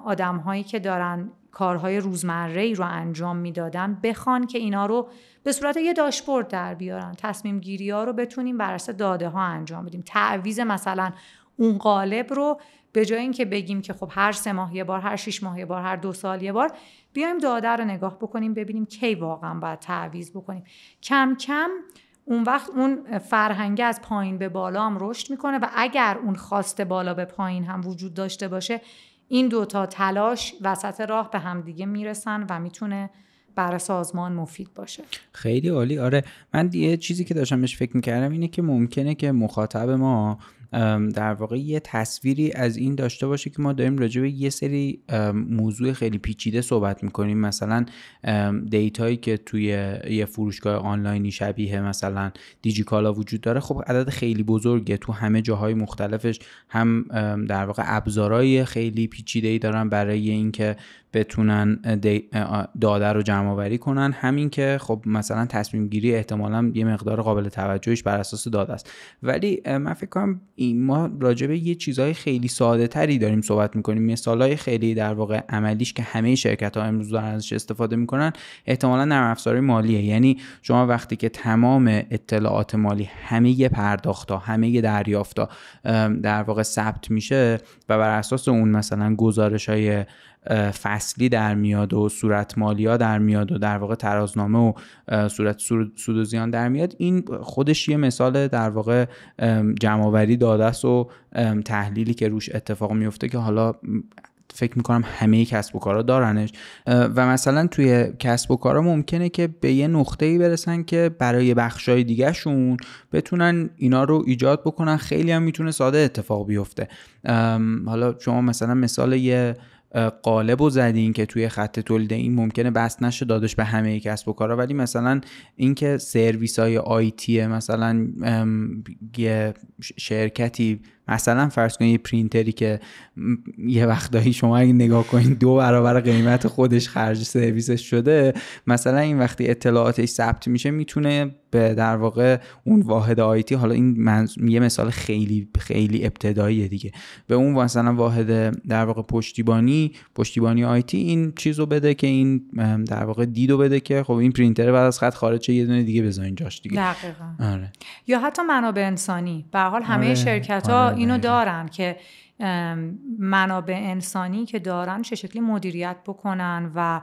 Speaker 1: آدم‌هایی که دارن کارهای روزمره‌ای رو انجام میدادن بخوان که اینا رو به صورت یه داشبورد در بیارن، تصمیم گیری‌ها رو بتونیم بر اساس داده‌ها انجام بدیم. تعویض مثلا اون قالب رو به جای اینکه بگیم که خب هر 3 ماه یه بار، هر 6 ماه یه بار، هر 2 سال یه بار بیایم داده رو نگاه بکنیم ببینیم کی واقعا باید تعویض بکنیم. کم کم اون وقت اون فرهنگ از پایین به بالا هم رشد میکنه و اگر اون خواست بالا به پایین هم وجود داشته باشه این دوتا تلاش وسط راه به هم دیگه میرسن و میتونه برای سازمان مفید باشه.
Speaker 2: خیلی عالی. آره من یه چیزی که داشتم بهش فکر میکردم اینه که ممکنه که مخاطب ما در واقع یه تصویری از این داشته باشه که ما داریم راجع به یه سری موضوع خیلی پیچیده صحبت میکنیم. مثلا دیتایی که توی یه فروشگاه آنلاینی شبیه مثلا دیجیکالا وجود داره، خب عدد خیلی بزرگه تو همه جاهای مختلفش، هم در واقع ابزارهای خیلی پیچیده‌ای دارن برای اینکه بتونن داده رو جمع آوری کنن، همین که خب مثلا تصمیم گیری احتمالاً یه مقدار قابل توجهش بر اساس داده است. ولی من فکر کنم ما راجع به یه چیزهای خیلی ساده تری داریم صحبت میکنیم، مثالای خیلی در واقع عملیش که همه شرکت‌ها امروز دارن ازش استفاده میکنن احتمالاً نرم افزارهای مالیه. یعنی شما وقتی که تمام اطلاعات مالی، همه پرداخت‌ها، همه دریافت‌ها در واقع ثبت میشه و بر اساس اون مثلا گزارش‌های فصلی در میاد و صورت مالی‌ها در میاد و در واقع ترازنامه و صورت سود و زیان در میاد، این خودش یه مثال در واقع جمع‌آوری داده است و تحلیلی که روش اتفاق میفته که حالا فکر میکنم همه کسب و کارا دارنش. و مثلا توی کسب و کارا ممکنه که به یه نقطه‌ای برسن که برای بخشای دیگه شون بتونن اینا رو ایجاد بکنن. خیلی هم میتونه ساده اتفاق بیفته. حالا شما مثلا مثال یه قالب رو زدین که توی خط تولید این ممکنه بس نشه دادش به همه کسب و کارا، ولی مثلا اینکه سرویس های آیتی مثلا یه شرکتی مثلا فرض کنید یه پرینتری که یه وقتایی شما اگه نگاه کنید 2 برابر قیمت خودش خرج سرویسش شده، مثلا این وقتی اطلاعاتش ثبت میشه میتونه به در واقع اون واحد آیتی، حالا این یه مثال خیلی خیلی ابتداییه دیگه، به اون مثلا واحد در واقع پشتیبانی آیتی این چیزو بده که این در واقع دیدو بده که خب این پرینتر بعد از خط خارج شه، یه دونه دیگه بذارین جاش دیگه.
Speaker 1: دقیقاً.
Speaker 2: آره.
Speaker 1: یا حتی منابع انسانی، به هر حال همه
Speaker 2: آره.
Speaker 1: شرکت‌ها
Speaker 2: آره
Speaker 1: اینو دارن که منابع انسانی که دارن چه شکلی مدیریت بکنن و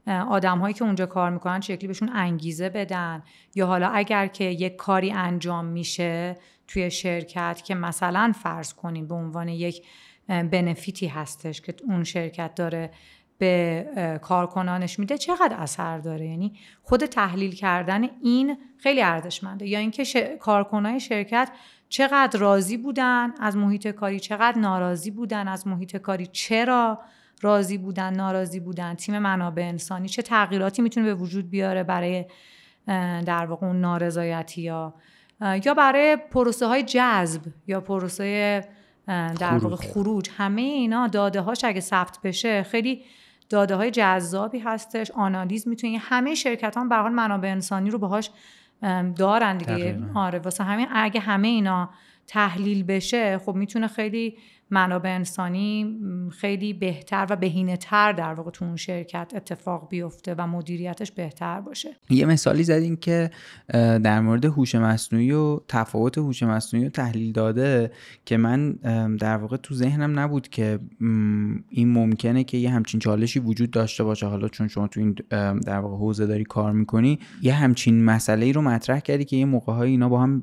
Speaker 1: آدم‌هایی که اونجا کار میکنن چه شکلی بهشون انگیزه بدن، یا حالا اگر که یک کاری انجام میشه توی شرکت که مثلا فرض کنین به عنوان یک بنفیتی هستش که اون شرکت داره به کارکنانش میده، چقدر اثر داره. یعنی خود تحلیل کردن این خیلی ارزشمنده. یا اینکه کارکنان شرکت چقدر راضی بودن از محیط کاری، چقدر ناراضی بودن از محیط کاری، چرا راضی بودن، ناراضی بودن، تیم منابع انسانی چه تغییراتی میتونه به وجود بیاره برای در واقع اون نارضایتی یا برای پروسه های جذب یا پروسه در واقع خروج. همه اینا داده هاش اگه ثبت بشه خیلی داده های جذابی هستش، آنالیز میتونی. همه شرکت ها به هر حال منابع انسانی رو باهاش دارن دیگه. آره، واسه همین اگه همه اینا تحلیل بشه خب میتونه خیلی منابع انسانی خیلی بهتر و بهینه‌تر در واقع تو اون شرکت اتفاق بیفته و مدیریتش بهتر باشه.
Speaker 2: یه مثالی زدین که در مورد هوش مصنوعی و تفاوت هوش مصنوعی و تحلیل داده که من در واقع تو ذهنم نبود که این ممکنه که یه همچین چالشی وجود داشته باشه. حالا چون شما تو این در واقع حوزه داری کار میکنی، یه همچین مسئله‌ای رو مطرح کردی که یه موقع‌های اینا با هم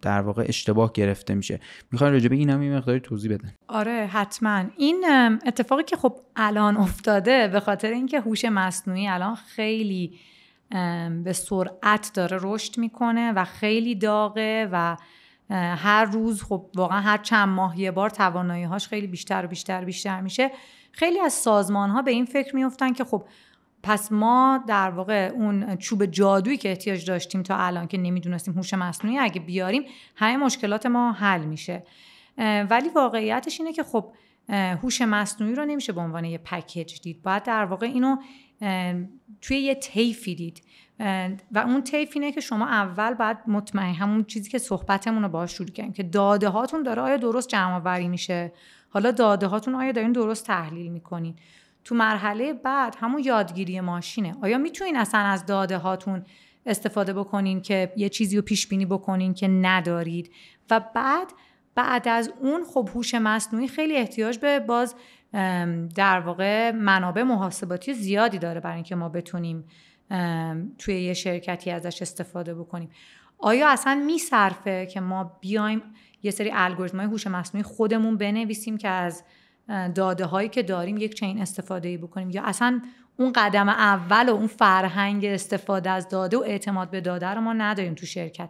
Speaker 2: در واقع اشتباه گرفته میشه. میخوام راجع به اینم یه مقداری توضیح بدن.
Speaker 1: آره حتما. این اتفاقی که خب الان افتاده به خاطر اینکه هوش مصنوعی الان خیلی به سرعت داره رشد میکنه و خیلی داغه و هر روز خب واقعا هر چند ماه یه بار توانایی‌هاش خیلی بیشتر و بیشتر میشه. خیلی از سازمان‌ها به این فکر میافتن که خب پس ما در واقع اون چوب جادویی که احتیاج داشتیم تا الان که نمیدونستیم هوش مصنوعی اگه بیاریم همه مشکلات ما حل میشه. ولی واقعیتش اینه که خب هوش مصنوعی رو نمیشه به عنوان یه پکیج دید، باید در واقع اینو توی یه طیفی دید و اون طیف اینه که شما اول باید مطمئن، همون چیزی که صحبتمون رو باهاش شروع کردیم، که داده هاتون داره آیا درست جمع آوری میشه، حالا داده هاتون آیا دارین درست تحلیل میکنین. تو مرحله بعد همون یادگیری ماشینه، آیا میتونین اصلا از داده هاتون استفاده بکنین که یه چیزی رو پیش بینی بکنین که ندارید. و بعد از اون خب هوش مصنوعی خیلی احتیاج به باز در واقع منابع محاسباتی زیادی داره برای اینکه ما بتونیم توی یه شرکتی ازش استفاده بکنیم. آیا اصلا میصرفه که ما بیایم یه سری الگوریتم‌های هوش مصنوعی خودمون بنویسیم که از داده هایی که داریم یک چنین استفاده‌ای بکنیم، یا اصلا اون قدم اول و اون فرهنگ استفاده از داده و اعتماد به داده رو ما نداریم تو شرکت.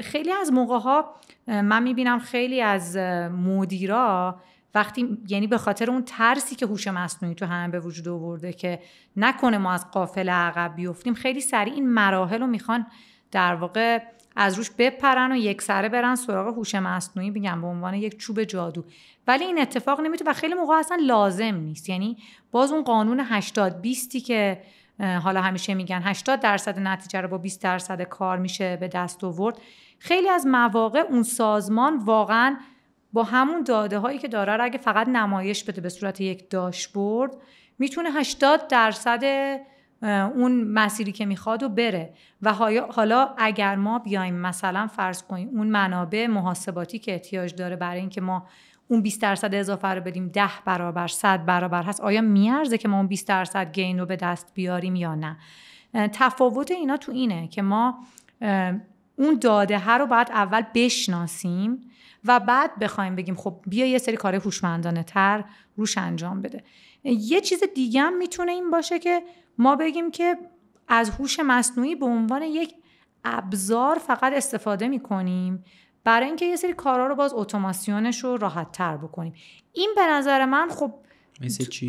Speaker 1: خیلی از موقع ها من میبینم خیلی از مدیرا وقتی، یعنی به خاطر اون ترسی که هوش مصنوعی تو همه به وجود آورده که نکنه ما از قافله عقب بیفتیم، خیلی سریع این مراحل رو میخوان در واقع از روش بپرن و یک سره برن سراغ هوش مصنوعی، بگم به عنوان یک چوب جادو. ولی این اتفاق نمیتونه و خیلی موقع اصلا لازم نیست. یعنی باز اون قانون 80-20 که حالا همیشه میگن 80% نتیجه رو با 20% کار میشه به دست آورد، خیلی از مواقع اون سازمان واقعا با همون داده هایی که داره اگه فقط نمایش بده به صورت یک داشبورد، میتونه 80% اون مسیری که میخواد و بره. و حالا اگر ما بیایم مثلا فرض کنیم اون منابع محاسباتی که احتیاج داره برای اینکه ما اون 20% اضافه رو بدیم 10 برابر 100 برابر هست، آیا میارزه که ما اون 20% گین رو به دست بیاریم یا نه؟ تفاوت اینا تو اینه که ما اون داده ها رو باید اول بشناسیم و بعد بخوایم بگیم خب بیا یه سری کار هوشمندانه تر روش انجام بده. یه چیز دیگه هم میتونه این باشه که ما بگیم که از هوش مصنوعی به عنوان یک ابزار فقط استفاده میکنیم برای اینکه یه سری کارها رو باز اتوماسیونش رو راحت تر بکنیم. این به نظر من خب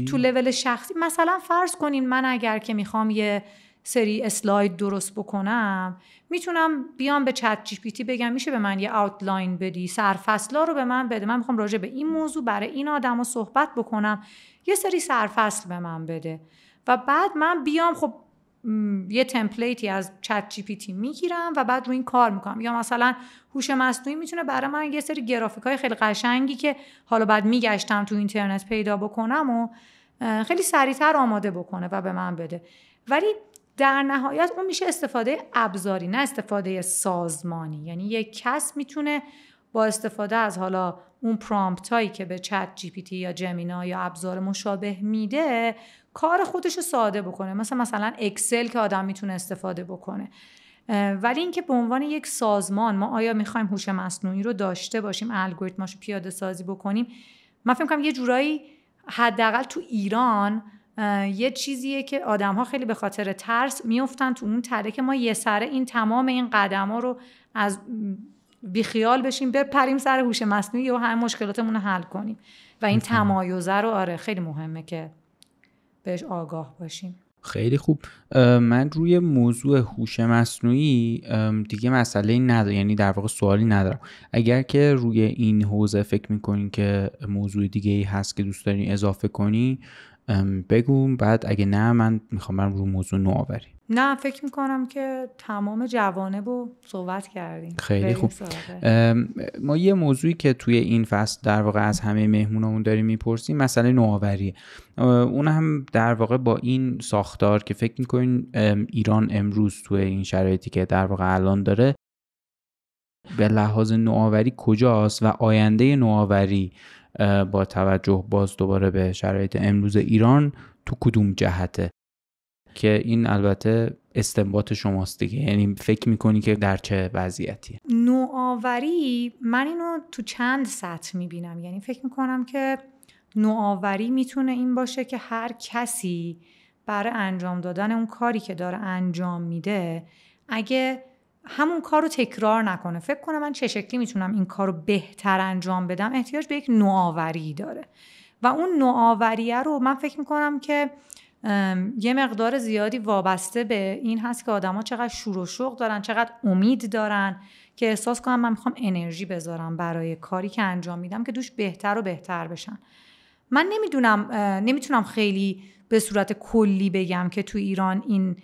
Speaker 1: تو لول شخصی، مثلا فرض کنین من اگر که میخوام یه سری اسلاید درست بکنم، میتونم بیام به چت جی پی تی بگم میشه به من یه آوتلاین بدی، سرفصلا رو به من بده، من میخوام راجع به این موضوع برای این آدمو صحبت بکنم، یه سری سرفصل به من بده و بعد من بیام خب یه تمپلیتی از چت جی پی تی میگیرم و بعد روی این کار میکنم. یا مثلا هوش مصنوعی میتونه برای من یه سری گرافیکای خیلی قشنگی که حالا بعد میگشتم تو اینترنت پیدا بکنم و خیلی سریعتر آماده بکنه و به من بده. ولی در نهایت اون میشه استفاده ابزاری، نه استفاده سازمانی. یعنی یک کس میتونه با استفاده از حالا اون پرامپت هایی که به چت جی پی تی یا جمینا یا ابزار مشابه میده کار خودش رو ساده بکنه، مثلا اکسل که آدم میتونه استفاده بکنه. ولی اینکه به عنوان یک سازمان ما آیا میخوایم هوش مصنوعی رو داشته باشیم، الگوریتماشو پیاده سازی بکنیم، من فکر می‌کنم یه جورایی حداقل تو ایران یه چیزیه که آدم‌ها خیلی به خاطر ترس میافتن تو اون تله که ما یه سره این تمام این قدم‌ها رو از بیخیال بشیم بپریم سر هوش مصنوعی و همه مشکلاتمون رو حل کنیم. و این تمایزه رو خیلی مهمه که بهش آگاه باشیم.
Speaker 2: خیلی خوب. من روی موضوع هوش مصنوعی دیگه مسئله ندارم، یعنی در واقع سوالی ندارم. اگر که روی این حوزه فکر میکنین که موضوع دیگه ای هست که دوست دارین اضافه کنی بگو، بعد اگه نه من میخوام برم روی موضوع نوآوری.
Speaker 1: نه فکر میکنم که تمام جوانب رو صحبت کردیم.
Speaker 2: خیلی خوب. ما یه موضوعی که توی این فصل در واقع از همه مهمونامون داریم میپرسیم مسئله نوآوریه. اون هم در واقع با این ساختار که فکر میکنین ایران امروز توی این شرایطی که در واقع الان داره به لحاظ نوآوری کجاست و آینده نوآوری با توجه باز دوباره به شرایط امروز ایران تو کدوم جهته؟ که این البته استنباط شماست دیگه، یعنی فکر میکنی که در چه وضعیتیه؟
Speaker 1: نوآوری من اینو تو چند سطح میبینم. یعنی فکر میکنم که نوآوری میتونه این باشه که هر کسی برای انجام دادن اون کاری که داره انجام میده اگه همون کار رو تکرار نکنه، فکر کنم من چه شکلی میتونم این کار رو بهتر انجام بدم، احتیاج به یک نوآوری داره. و اون نوآوریه رو من فکر میکنم که یه مقدار زیادی وابسته به این هست که آدما چقدر شور و شوق دارن، چقدر امید دارن که احساس کنم من میخوام انرژی بذارم برای کاری که انجام میدم که دوش بهتر و بهتر بشن. من نمیتونم خیلی به صورت کلی بگم که تو ایران این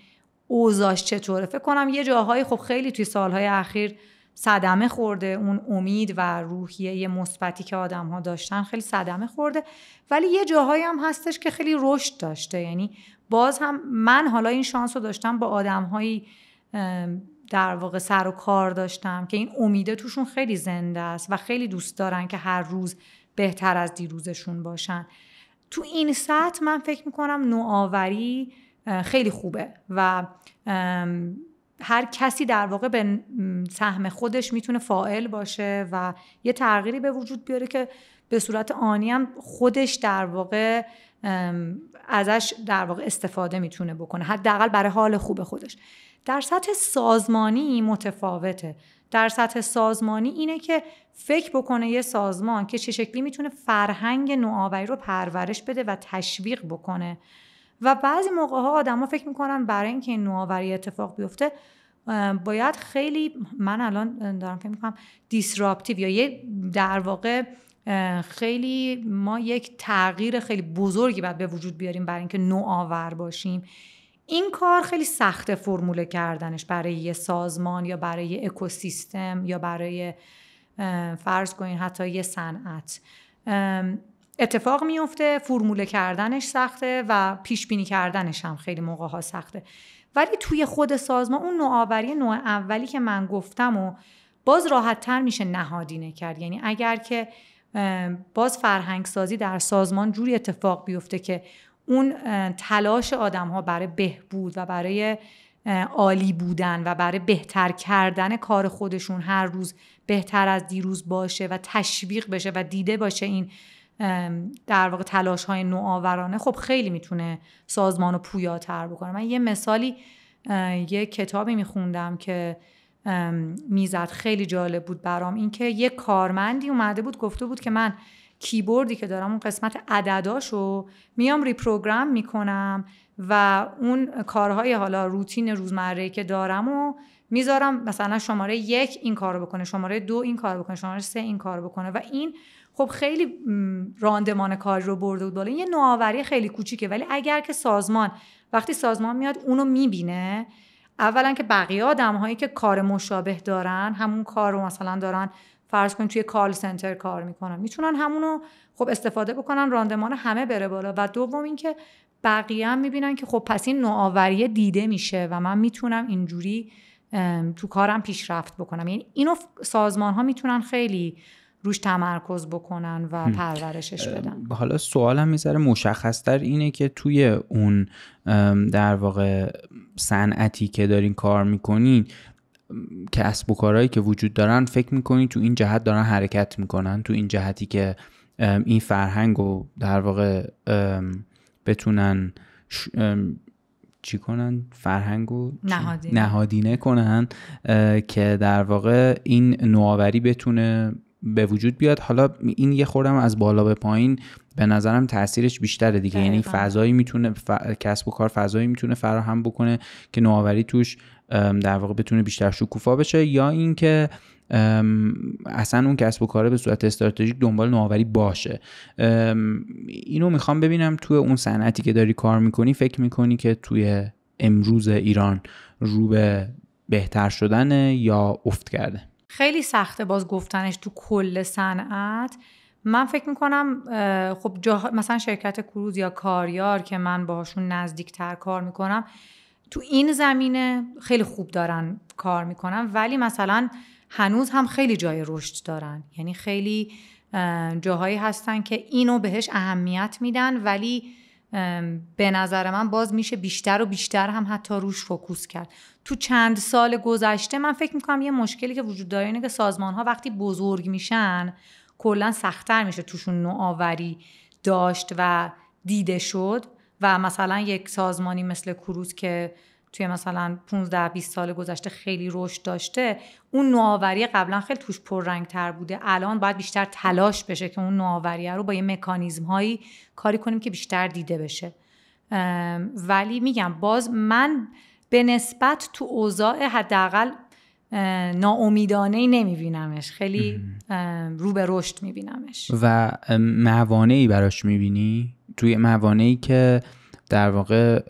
Speaker 1: اوضاعش چطوره. فکر کنم یه جاهای خب خیلی توی سالهای اخیر صدمه خورده، اون امید و روحیه مثبتی که آدم‌ها داشتن خیلی صدمه خورده، ولی یه جاهایی هم هستش که خیلی رشد داشته. یعنی باز هم من حالا این شانس رو داشتم با آدم‌هایی در واقع سر و کار داشتم که این امیده توشون خیلی زنده است و خیلی دوست دارن که هر روز بهتر از دیروزشون باشن. تو این سطح من فکر میکنم نوآوری خیلی خوبه و هر کسی در واقع به سهم خودش میتونه فاعل باشه و یه تغییری به وجود بیاره که به صورت آنی هم خودش در واقع ازش در واقع استفاده میتونه بکنه، حداقل برای حال خوب خودش. در سطح سازمانی متفاوته. در سطح سازمانی اینه که فکر بکنه یه سازمان که چه شکلی میتونه فرهنگ نوآوری رو پرورش بده و تشویق بکنه. و بعضی موقع‌ها آدم‌ها فکر میکنن برای اینکه این نوآوری اتفاق بیفته باید خیلی، من الان دارم فکر میکنم دیسراپتیو یا یه در واقع خیلی ما یک تغییر خیلی بزرگی باید به وجود بیاریم برای اینکه نوآور باشیم. این کار خیلی سخته فرموله کردنش برای یه سازمان یا برای یه اکوسیستم یا برای فرض کنین حتی یه صنعت. اتفاق میفته، فرموله کردنش سخته و پیش بینی کردنش هم خیلی موقع‌ها سخته. ولی توی خود سازمان اون نوآوری نوع اولی که من گفتم و باز راحت‌تر میشه نهادینه کرد. یعنی اگر که باز فرهنگ سازی در سازمان جوری اتفاق بیفته که اون تلاش آدم‌ها برای بهبود و برای عالی بودن و برای بهتر کردن کار خودشون هر روز بهتر از دیروز باشه و تشویق بشه و دیده باشه این در واقع تلاش‌های نوآورانه، خب خیلی میتونه سازمانو پویاتر بکنه. من یه مثالی، یه کتابی میخوندم که میزد، خیلی جالب بود برام. این که یه کارمندی اومده بود گفته بود که من کیبوردی که دارم اون قسمت عدداشو میام ریپروگرام میکنم و اون کارهای حالا روتین روزمره‌ای که دارم و میذارم مثلا شماره 1 این کارو بکنه، شماره 2 این کارو بکنه، شماره 3 این کارو بکنه و این خب خیلی راندمان کاری رو برده بود بالا. یه نوآوری خیلی کوچیکه، ولی اگر که وقتی سازمان میاد اونو میبینه، اولا که بقیه آدم‌هایی که کار مشابه دارن همون کار رو مثلا دارن فرض کنید توی کال سنتر کار میکنن، میتونن همونو خب استفاده بکنن، راندمان همه بره بالا. و دوم این که بقیه هم میبینن که خب پس این نوآوری دیده میشه و من میتونم اینجوری تو کارم پیشرفت بکنم. یعنی اینو سازمان ها میتونن خیلی روش تمرکز بکنن و پرورشش بدن.
Speaker 2: حالا سوالم میذاره مشخص‌تر اینه که توی اون در واقع صنعتی که دارین کار میکنین، کسب و کارهایی که وجود دارن، فکر میکنین تو این جهت دارن حرکت میکنن، تو این جهتی که این فرهنگو در واقع بتونن چی کنن، فرهنگو نهادینه کنن که در واقع این نوآوری بتونه به وجود بیاد. حالا این یه خوردم از بالا به پایین به نظرم تاثیرش بیشتره دیگه. یعنی فضایی میتونه کسب و کار فضایی میتونه فراهم بکنه که نوآوری توش در واقع بتونه بیشتر شکوفا بشه، یا اینکه اصلا اون کسب و کاره به صورت استراتژیک دنبال نوآوری باشه. اینو میخوام ببینم توی اون صنعتی که داری کار میکنی، فکر میکنی که توی امروز ایران رو به بهتر شدنه یا افت کرده؟
Speaker 1: خیلی سخته باز گفتنش تو کل صنعت. من فکر میکنم خب مثلا شرکت کروز یا کاریار که من باهاشون نزدیکتر کار میکنم، تو این زمینه خیلی خوب دارن کار میکنن، ولی مثلا هنوز هم خیلی جای رشد دارن. یعنی خیلی جاهایی هستن که اینو بهش اهمیت میدن، ولی به نظر من باز میشه بیشتر و بیشتر هم حتی روش فوکوس کرد. تو چند سال گذشته من فکر میکنم یه مشکلی که وجود داره اینه که سازمان ها وقتی بزرگ میشن کلا سخت‌تر میشه توشون نوآوری داشت و دیده شد. و مثلا یک سازمانی مثل کروز که توی مثلا 15-20 سال گذشته خیلی رشد داشته، اون نوآوری قبلا خیلی توش پررنگ‌تر بوده، الان باید بیشتر تلاش بشه که اون نوآوری رو با یه مکانیزم‌هایی کاری کنیم که بیشتر دیده بشه. ولی میگم باز من به نسبت تو اوضاع حداقل ناامیدانه‌ای نمیبینمش، خیلی رو به رشد میبینمش.
Speaker 2: و موانعی براش میبینی؟ توی موانعی که در واقع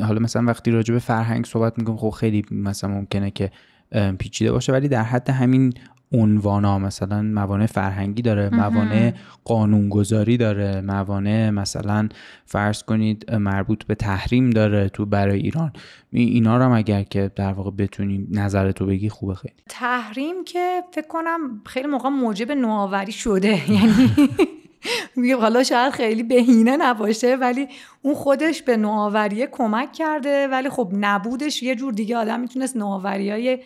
Speaker 2: حالا مثلا وقتی راجع به فرهنگ صحبت میکنم، خب خیلی مثلا ممکنه که پیچیده باشه، ولی در حد همین عنوانا مثلا موانع فرهنگی داره، موانع قانونگذاری داره، موانع مثلا فرض کنید مربوط به تحریم داره تو برای ایران. اینا رو هم اگر که در واقع بتونیم نظرتو بگی خوبه. خیلی تحریم
Speaker 1: که فکر کنم خیلی موقع موجب نوآوری شده. یعنی حالا شاید خیلی بهینه نباشه ولی اون خودش به نوآوری کمک کرده، ولی خب نبودش یه جور دیگه آدم میتونست نوآوریای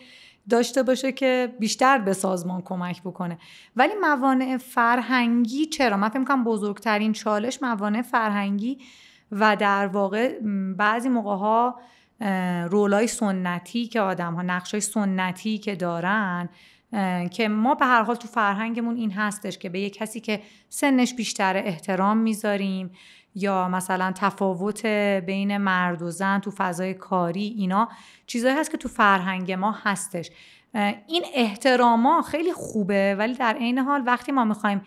Speaker 1: داشته باشه که بیشتر به سازمان کمک بکنه. ولی موانع فرهنگی چرا؟ من فکر می‌کنم بزرگترین چالش موانع فرهنگی و در واقع بعضی موقع‌ها رولای سنتی که آدم‌ها نقشای سنتی که دارن، که ما به هر حال تو فرهنگمون این هستش که به یه کسی که سنش بیشتره احترام میذاریم، یا مثلا تفاوت بین مرد و زن تو فضای کاری، اینا چیزایی هست که تو فرهنگ ما هستش. این احتراما خیلی خوبه، ولی در عین حال وقتی ما میخوایم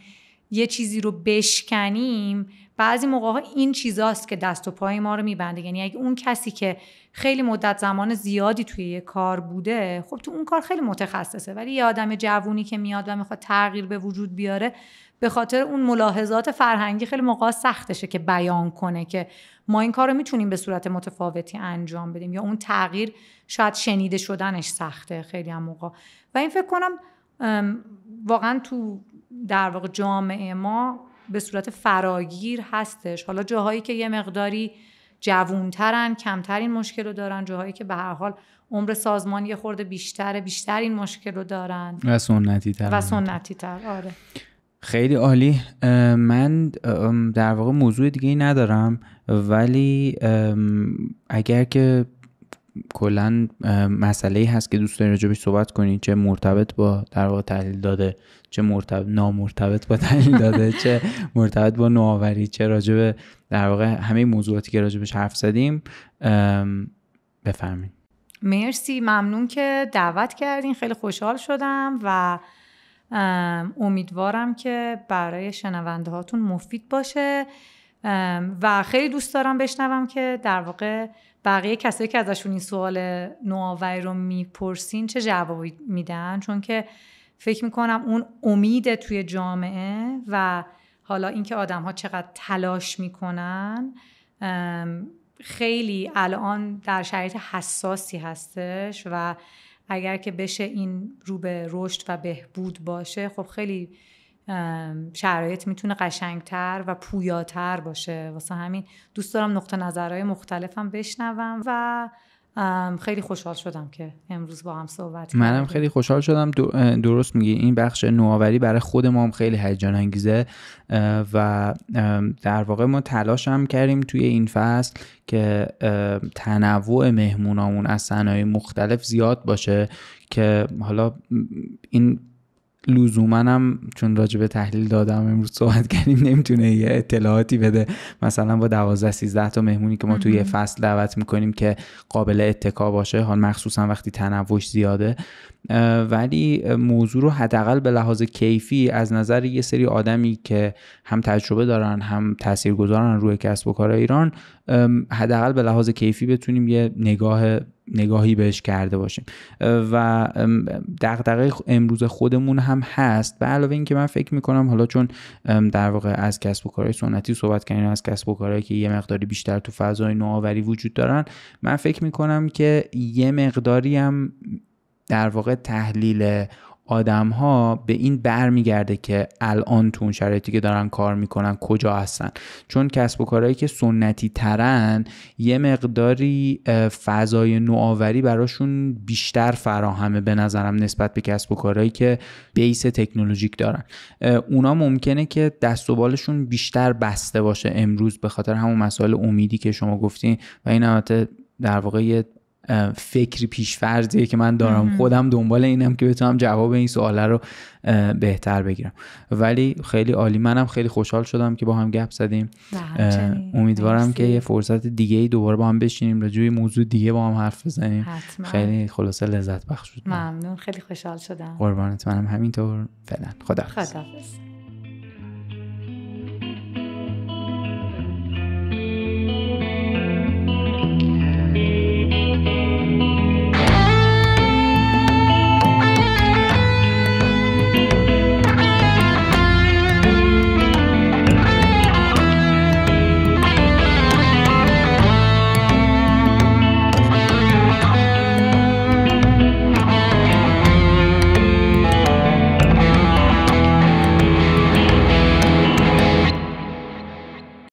Speaker 1: یه چیزی رو بشکنیم، بعضی موقع‌ها این چیزاست که دست و پای ما رو میبنده. یعنی اگه اون کسی که خیلی مدت زمان زیادی توی یه کار بوده، خب تو اون کار خیلی متخصصه، ولی یه آدم جوونی که میاد و میخواد تغییر به وجود بیاره، به خاطر اون ملاحظات فرهنگی خیلی موقع سختشه که بیان کنه که ما این کار رو میتونیم به صورت متفاوتی انجام بدیم، یا اون تغییر شاید شنیده شدنش سخته خیلی هم موقع. و این فکر کنم واقعا تو در واقع جامعه ما به صورت فراگیر هستش. حالا جاهایی که یه مقداری جوونترن کمتر این مشکل رو دارن، جاهایی که به هر حال عمر سازمان یه خورده بیشتر این مشکل رو دارن
Speaker 2: و سنتی تر.
Speaker 1: آره.
Speaker 2: خیلی عالی. من در واقع موضوع دیگه ای ندارم، ولی اگر که کلا مسئله‌ای هست که دوست دارین راجبش صحبت کنین، چه مرتبط با در واقع تحلیل داده، چه نامرتبط با تحلیل داده، چه مرتبط با نوآوری، چه راجب در واقع همه موضوعاتی که راجبش حرف زدیم، بفرمایید.
Speaker 1: مرسی، ممنون که دعوت کردین، خیلی خوشحال شدم و امیدوارم که برای شنونده هاتون مفید باشه و خیلی دوست دارم بشنوم که در واقع بقیه کسایی که ازشون این سوال نوآوری رو میپرسین چه جوابی میدن، چون که فکر میکنم اون امید توی جامعه و حالا اینکه آدم ها چقدر تلاش میکنن خیلی الان در شرایط حساسی هستش و اگر که بشه این رو به رشد و بهبود باشه، خب خیلی شرایط میتونه قشنگتر و پویاتر باشه. واسه همین دوست دارم نقطه نظرهای مختلفم بشنوم و خیلی خوشحال شدم که امروز با هم صحبت کردیم.
Speaker 2: منم خیلی خوشحال شدم. درست میگی، این بخش نوآوری برای خود ما هم خیلی هیجان انگیزه و در واقع ما تلاش هم کردیم توی این فصل که تنوع مهمونامون از صنایع مختلف زیاد باشه، که حالا این لزوما هم چون راجع به تحلیل دادم امروز صحبت کردیم نمیتونه یه اطلاعاتی بده مثلا با 12-13 تا مهمونی که ما توی فصل دعوت میکنیم که قابل اتکا باشه، حال مخصوصا وقتی تنوعش زیاده. ولی موضوع رو حداقل به لحاظ کیفی از نظر یه سری آدمی که هم تجربه دارن هم تاثیرگذارن روی کسب و کار ایران، حداقل به لحاظ کیفی بتونیم یه نگاهی بهش کرده باشیم. و دغدغه امروز خودمون هم هست، به علاوه این که من فکر میکنم حالا چون در واقع از کسب و کارهای سنتی صحبت کردیم، از کسب و کارهایی که یه مقداری بیشتر تو فضای نوآوری وجود دارن، من فکر میکنم که یه مقداری هم در واقع تحلیل آدم ها به این برمیگرده که الان تو اون شرایطی که دارن کار میکنن کجا هستن. چون کسب و کارهایی که سنتی ترن یه مقداری فضای نوآوری براشون بیشتر فراهمه به نظرم نسبت به کسب و کارهایی که بیس تکنولوژیک دارن. اونا ممکنه که دست و بالشون بیشتر بسته باشه امروز به خاطر همون مسائل امیدی که شما گفتین و این البته در واقع یه فکری پیش‌فرضیه که من دارم، خودم دنبال اینم که بتونم جواب این سواله رو بهتر بگیرم. ولی خیلی عالی، منم خیلی خوشحال شدم که با هم گپ زدیم. امیدوارم که یه فرصت دیگه‌ای دوباره با هم بشینیم راجع به موضوع دیگه با هم حرف بزنیم. خیلی خلاصه لذت بخش بود.
Speaker 1: ممنون، خیلی خوشحال شدم.
Speaker 2: قربانت، منم همینطور. فعلا خداحافظ.